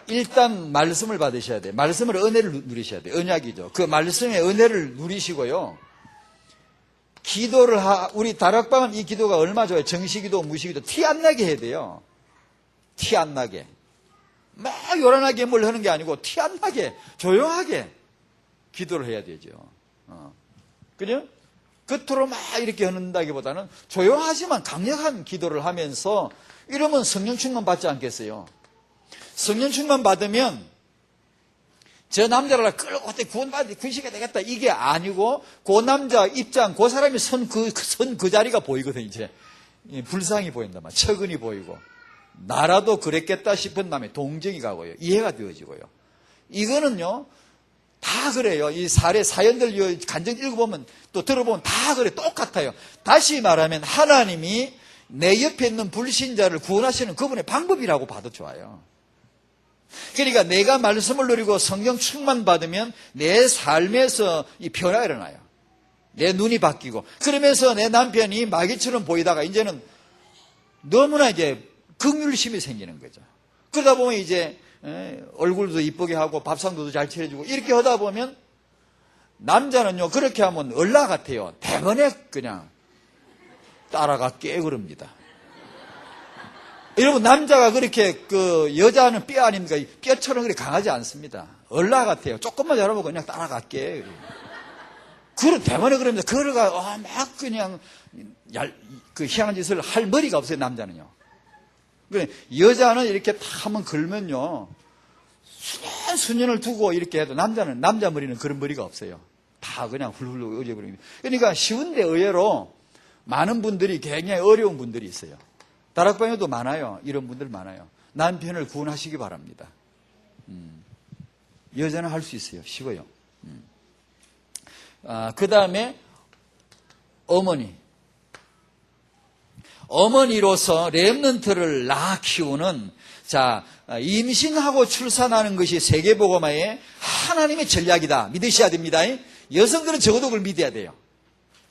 일단 말씀을 받으셔야 돼요. 말씀을 은혜를 누리셔야 돼요. 언약이죠. 그 말씀의 은혜를 누리시고요. 기도를 우리 다락방은 이 기도가 얼마 좋아요. 정시기도, 무시기도 티 안 나게 해야 돼요. 티 안 나게. 막 요란하게 뭘 하는 게 아니고 티 안 나게 조용하게 기도를 해야 되죠. 그죠? 겉으로 막 이렇게 하는다기보다는 조용하지만 강력한 기도를 하면서 이러면 성령 충만 받지 않겠어요? 성령 충만 받으면 저 남자를 끌고 어떻게 군시가 되겠다 이게 아니고 그 남자 입장 그 사람이 선 그 자리가 보이거든요. 이제 불상이 보인단 말이에요. 처근이 보이고 나라도 그랬겠다 싶은 다음에 동정이 가고요. 이해가 되어지고요. 이거는요 다 그래요. 이 사연들 간증 읽어보면 또 들어보면 다 그래. 똑같아요. 다시 말하면 하나님이 내 옆에 있는 불신자를 구원하시는 그분의 방법이라고 봐도 좋아요. 그러니까 내가 말씀을 누리고 성령 충만 받으면 내 삶에서 이 변화가 일어나요. 내 눈이 바뀌고 그러면서 내 남편이 마귀처럼 보이다가 이제는 너무나 이제 긍휼심이 생기는 거죠. 그러다 보면 이제 얼굴도 이쁘게 하고 밥상도 잘 차려주고 이렇게 하다 보면 남자는요 그렇게 하면 얼라 같아요. 대번에 그냥 따라갈게 그럽니다. 여러분 남자가 그렇게 그 여자는 뼈 아닙니까? 뼈처럼 그렇게 강하지 않습니다. 얼라 같아요. 조금만 잘하면 그냥 따라갈게. 그런 대번에 그럽니다. 그러가 막 그냥 그 희한한 짓을 할 머리가 없어요. 남자는요. 그래 여자는 이렇게 탁 한번 걸면요 수년을 두고 이렇게 해도 남자는 남자 머리는 그런 머리가 없어요. 다 그냥 훌훌 어져버립니다. 그러니까 쉬운데 의외로 많은 분들이 굉장히 어려운 분들이 있어요. 다락방에도 많아요. 이런 분들 많아요. 남편을 구원하시기 바랍니다. 여자는 할 수 있어요. 쉬워요. 그 다음에 어머니로서 렘넌트를 낳아 키우는 임신하고 출산하는 것이 세계복음화의 하나님의 전략이다. 믿으셔야 됩니다. 여성들은 적어도 그걸 믿어야 돼요.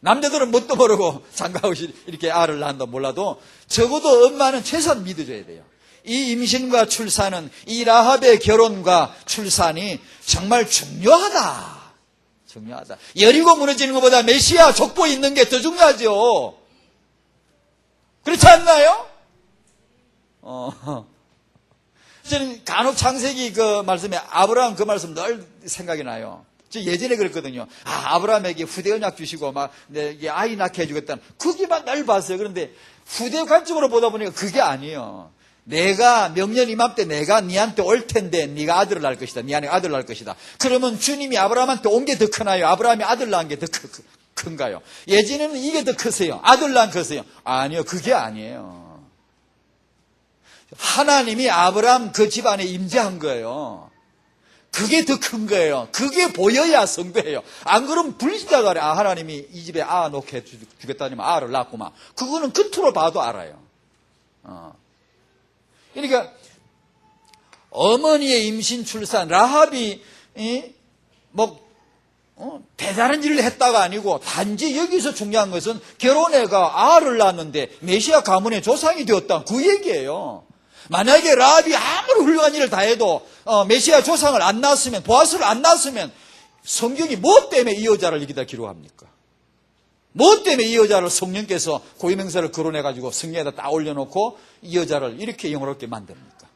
남자들은 뭣도 모르고 장가없이 이렇게 알을 낳는다 몰라도 적어도 엄마는 최소한 믿어줘야 돼요. 이 임신과 출산은 이 라합의 결혼과 출산이 정말 중요하다. 여리고 무너지는 것보다 메시아 족보 있는 게 더 중요하죠. 그렇지 않나요? 저는 간혹 창세기 그 말씀에 아브라함 그 말씀 늘 생각이 나요. 저 예전에 그랬거든요. 아브라함에게 후대 언약 주시고 막 아이 낳게 해주겠다는 그게만 늘 봤어요. 그런데 후대 관점으로 보다 보니까 그게 아니에요. 내가 명년 이맘때 내가 니한테 올 텐데 네가 아들을 낳을 것이다. 네 안에 아들을 낳을 것이다. 그러면 주님이 아브라함한테 온 게 더 크나요? 아브라함이 아들 낳은 게 더 큰가요? 예전에는 이게 더 크세요. 아들 낳은 크세요. 아니요. 그게 아니에요. 하나님이 아브라함 그 집안에 임재한 거예요. 그게 더 큰 거예요. 그게 보여야 성도예요. 안 그러면 불신자가 그래. 하나님이 이 집에 놓게 주겠다니면 아를 낳구만. 그거는 겉으로 봐도 알아요. 그러니까 어머니의 임신 출산 라합이 대단한 일을 했다가 아니고 단지 여기서 중요한 것은 결혼해가 아를 낳았는데 메시아 가문의 조상이 되었다. 그 얘기예요. 만약에 라합이 아무리 훌륭한 일을 다 해도 메시아 조상을 안 낳았으면 보아스를 안 낳았으면 성경이 뭐 때문에 이 여자를 여기다 기록합니까? 뭐 때문에 이 여자를 성령께서 고유명사를 거론해가지고 성경에다 딱 올려놓고 이 여자를 이렇게 영화롭게 만듭니까?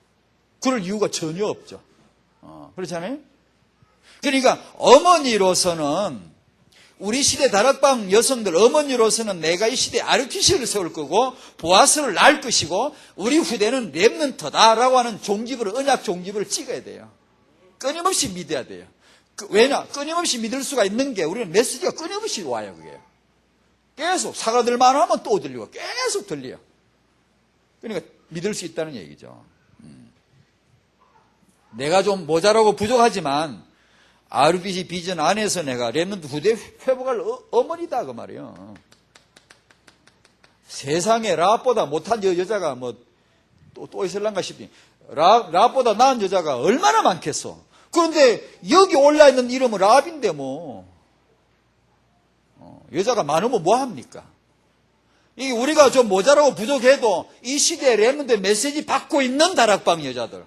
그럴 이유가 전혀 없죠. 그렇잖아요? 그러니까 어머니로서는 우리 시대 다락방 여성들 어머니로서는 내가 이 시대에 RTC를 세울 거고 보아스를 낳을 것이고 우리 후대는 렘넌트다라고 하는 종집을 언약 종집을 찍어야 돼요. 끊임없이 믿어야 돼요. 왜냐? 끊임없이 믿을 수가 있는 게 우리는 메시지가 끊임없이 와요. 그게 계속 사과들만 하면 또 들리고 계속 들려요. 그러니까 믿을 수 있다는 얘기죠. 내가 좀 모자라고 부족하지만 RBC 비전 안에서 내가 렘넌트 후대 회복할 어머니다 그 말이에요. 세상에 라합보다 못한 여자가 또 있을란가 싶니. 라합보다 나은 여자가 얼마나 많겠어. 그런데 여기 올라있는 이름은 라합인데 여자가 많으면 뭐합니까? 이게 우리가 좀 모자라고 부족해도 이 시대에 렘넌트 메시지 받고 있는 다락방 여자들,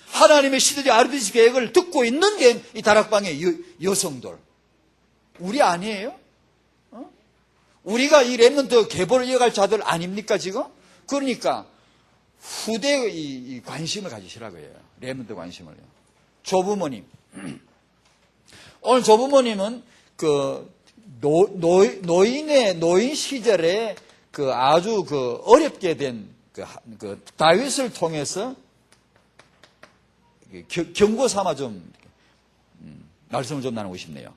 하나님의 시대적 RBC 계획을 듣고 있는 게 이 다락방의 여성들. 우리 아니에요? 우리가 이 렘넌트 계보를 이어갈 자들 아닙니까 지금? 그러니까 후대의 관심을 가지시라고 해요. 렘넌트 관심을요. 조부모님. 오늘 조부모님은 노인 시절에 아주 어렵게 된 다윗을 통해서 경고 삼아 좀 말씀을 좀 나누고 싶네요.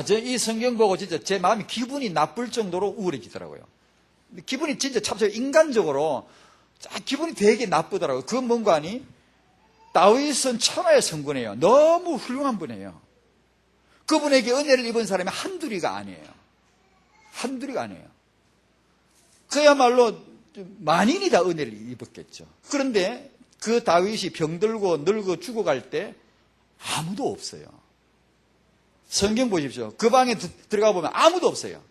저 이 성경 보고 진짜 제 마음이 기분이 나쁠 정도로 우울해지더라고요. 기분이 진짜 참 인간적으로 기분이 되게 나쁘더라고요. 그건 뭔가 아니? 다윗은 천하의 성군이에요. 너무 훌륭한 분이에요. 그분에게 은혜를 입은 사람이 한둘이가 아니에요. 한둘이가 아니에요. 그야말로 만인이 다 은혜를 입었겠죠. 그런데 그 다윗이 병들고 늙어 죽어갈 때 아무도 없어요. 성경 보십시오. 그 방에 들어가 보면 아무도 없어요.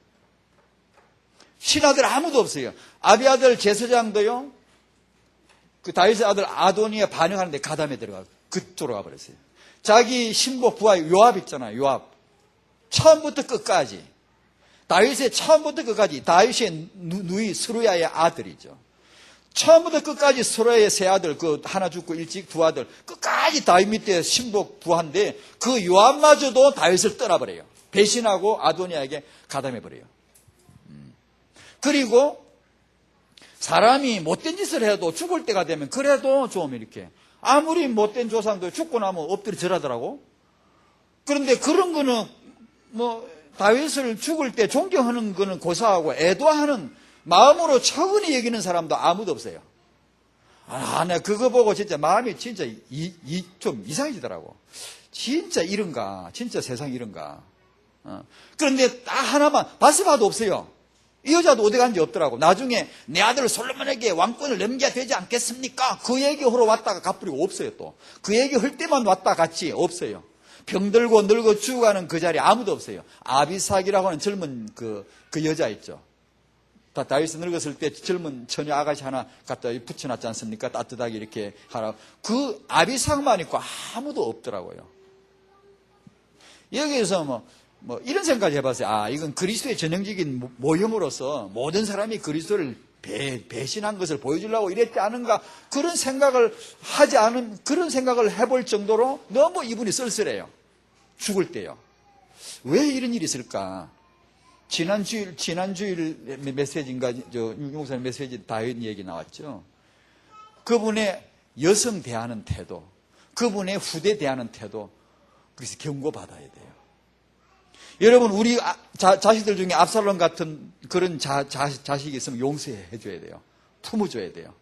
신하들 아무도 없어요. 아비아들 제사장도요. 그 다윗의 아들 아도니아 반역하는데 가담에 들어가 그쪽으로 가버렸어요. 자기 신복 부하 요압 있잖아요. 요압. 처음부터 끝까지. 다윗의 처음부터 끝까지. 다윗의 누이 스루야의 아들이죠. 처음부터 끝까지 스루야의 세 아들, 그 하나 죽고 일찍 두 아들, 끝까지 다윗 밑에 신복 부하인데 그 요압마저도 다윗을 떠나버려요. 배신하고 아도니아에게 가담해버려요. 그리고 사람이 못된 짓을 해도 죽을 때가 되면 그래도 좀 이렇게 아무리 못된 조상도 죽고 나면 엎드려 절하더라고. 그런데 그런 거는 뭐 다윗을 죽을 때 존경하는 거는 고사하고 애도하는 마음으로 처근히 여기는 사람도 아무도 없어요. 내가 그거 보고 진짜 마음이 진짜 좀 이상해지더라고. 진짜 이런가? 진짜 세상 이런가? 그런데 딱 하나만 바스바도 없어요. 이 여자도 어디 간지 없더라고. 나중에 내 아들 솔로몬에게 왕권을 넘겨야 되지 않겠습니까? 그 얘기 하러 왔다가 갚으리고 없어요 또. 그 얘기 할 때만 왔다 갔지 없어요. 병들고 늙어 죽어가는 그 자리에 아무도 없어요. 아비삭이라고 하는 젊은 그 여자 있죠. 다윗이 늙었을 때 젊은 처녀 아가씨 하나 갖다 붙여놨지 않습니까? 따뜻하게 이렇게 하라. 그 아비삭만 있고 아무도 없더라고요. 여기에서 뭐 이런 생각을 해봤어요. 이건 그리스도의 전형적인 모형으로서 모든 사람이 그리스도를 배신한 것을 보여주려고 이랬지 않은가, 그런 생각을 하지 않은, 그런 생각을 해볼 정도로 너무 이분이 쓸쓸해요. 죽을 때요. 왜 이런 일이 있을까? 지난주일 메시지인가, 윤목사님 메시지 다윗 얘기 나왔죠. 그분의 여성 대하는 태도, 그분의 후대 대하는 태도, 그래서 경고받아야 돼요. 여러분, 우리 자식들 중에 압살롬 같은 그런 자식이 있으면 용서해 줘야 돼요. 품어줘야 돼요.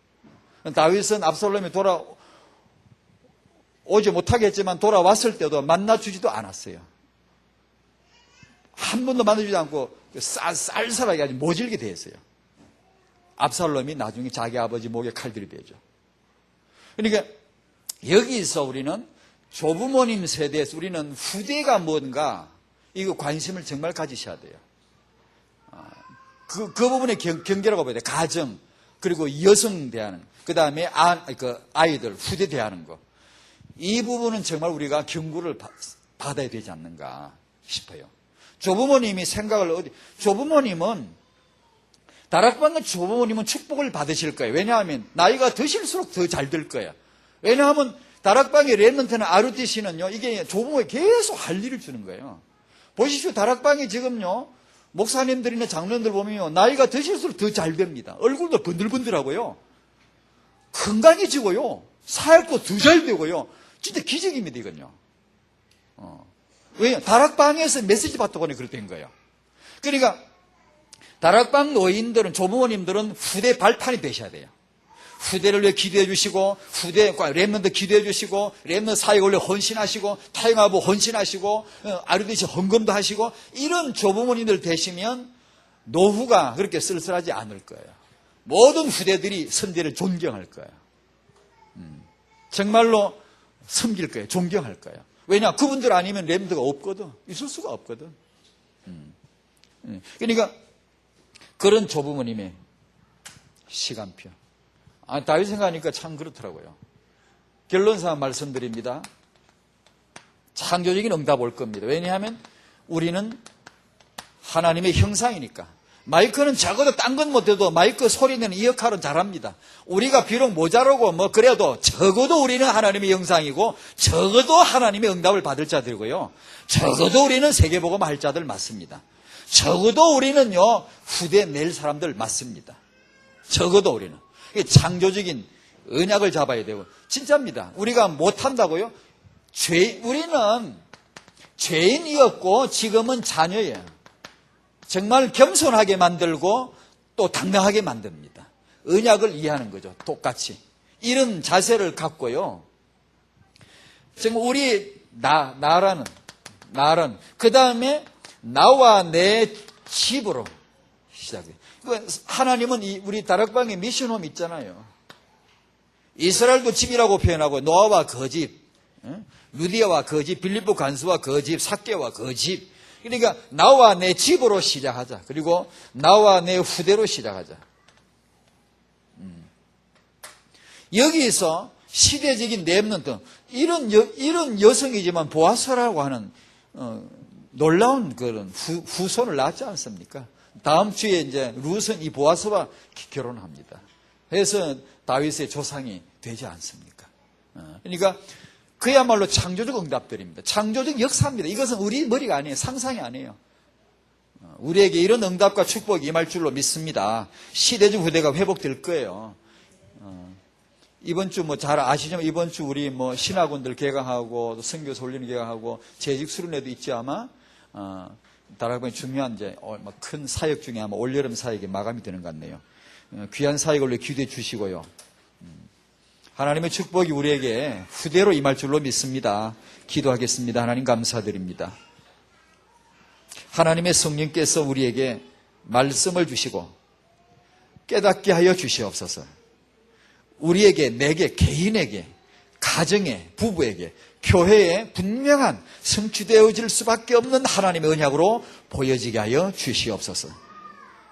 다윗은 압살롬이 오지 못하게 했지만 돌아왔을 때도 만나주지도 않았어요. 한 번도 만나주지 않고 쌀쌀하게 아주 모질게 대했어요. 압살롬이 나중에 자기 아버지 목에 칼들이 베죠. 그러니까 여기서 우리는 조부모님 세대에서 우리는 후대가 뭔가 이거 관심을 정말 가지셔야 돼요. 그 부분의 경계라고 봐야 돼요. 가정, 그리고 여성 대하는, 그 다음에 아이들, 후대 대하는 거. 이 부분은 정말 우리가 경고를 받아야 되지 않는가 싶어요. 조부모님이 조부모님은, 다락방의 조부모님은 축복을 받으실 거예요. 왜냐하면 나이가 드실수록 더 잘 될 거예요. 왜냐하면 다락방의 렘넌트는 RUTC는요, 이게 조부모에 계속 할 일을 주는 거예요. 보십시오. 다락방이 지금요, 목사님들이나 장로님들 보면요, 나이가 드실수록 더 잘 됩니다. 얼굴도 번들번들하고요, 건강해지고요, 사역도 더 잘 되고요. 진짜 기적입니다, 이건요. 왜요? 다락방에서 메시지 받다고 하니 그렇게 된 거예요. 그러니까 다락방 노인들은, 조부모님들은 후대 발판이 되셔야 돼요. 후대를 위해 기도해 주시고, 렘넌트 기도해 주시고, 렘넌트 사역을 위해 헌신하시고, 타영하고 헌신하시고, RUTC 헌금도 하시고, 이런 조부모님들 되시면 노후가 그렇게 쓸쓸하지 않을 거예요. 모든 후대들이 선대를 존경할 거예요. 정말로 섬길 거예요. 존경할 거예요. 왜냐? 그분들 아니면 렘넌트가 없거든. 있을 수가 없거든. 그러니까 그런 조부모님의 시간표. 다윗 생각하니까 참 그렇더라고요. 결론상 말씀드립니다. 창조적인 응답 올 겁니다. 왜냐하면 우리는 하나님의 형상이니까. 마이크는 적어도 딴 건 못해도 마이크 소리 내는 이 역할은 잘합니다. 우리가 비록 모자라고 그래도 적어도 우리는 하나님의 형상이고, 적어도 하나님의 응답을 받을 자들이고요, 적어도 우리는 세계복음 할 자들 맞습니다. 적어도 우리는요, 후대 낼 사람들 맞습니다. 적어도 우리는. 창조적인 언약을 잡아야 되고, 진짜입니다. 우리가 못한다고요? 우리는 죄인이었고 지금은 자녀예요. 정말 겸손하게 만들고 또 당당하게 만듭니다. 언약을 이해하는 거죠. 똑같이. 이런 자세를 갖고요, 정말 우리 나라는 그 다음에 나와 내 집으로 시작해요. 하나님은 우리 다락방에 미션홈 있잖아요. 이스라엘도 집이라고 표현하고, 노아와 그 집, 루디아와 그 집, 빌립보 간수와 그 집, 삭개와 그 집. 그러니까 나와 내 집으로 시작하자. 그리고 나와 내 후대로 시작하자. 여기에서 시대적인 렘넌트 등 이런 여성이지만 보아스라고 하는 놀라운 그런 후손을 낳지 않습니까? 다음 주에 이제 룻은 이 보아스와 결혼합니다. 그래서 다윗의 조상이 되지 않습니까? 그러니까 그야말로 창조적 응답들입니다. 창조적 역사입니다. 이것은 우리 머리가 아니에요. 상상이 아니에요. 우리에게 이런 응답과 축복이 임할 줄로 믿습니다. 시대적 후대가 회복될 거예요. 이번 주 뭐 잘 아시지만 이번 주 우리 뭐 신학원들 개강하고 선교사 훈련 개강하고 재직 수련회도 있지 아마 다락방에 중요한 이제 큰 사역 중에 아마 올여름 사역이 마감이 되는 것 같네요. 귀한 사역을 위해 기도해 주시고요. 하나님의 축복이 우리에게 후대로 임할 줄로 믿습니다. 기도하겠습니다. 하나님 감사드립니다. 하나님의 성령께서 우리에게 말씀을 주시고 깨닫게 하여 주시옵소서. 우리에게, 내게, 개인에게, 가정에, 부부에게, 교회에 분명한 성취되어질 수밖에 없는 하나님의 언약으로 보여지게 하여 주시옵소서.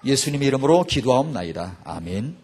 예수님의 이름으로 기도하옵나이다. 아멘.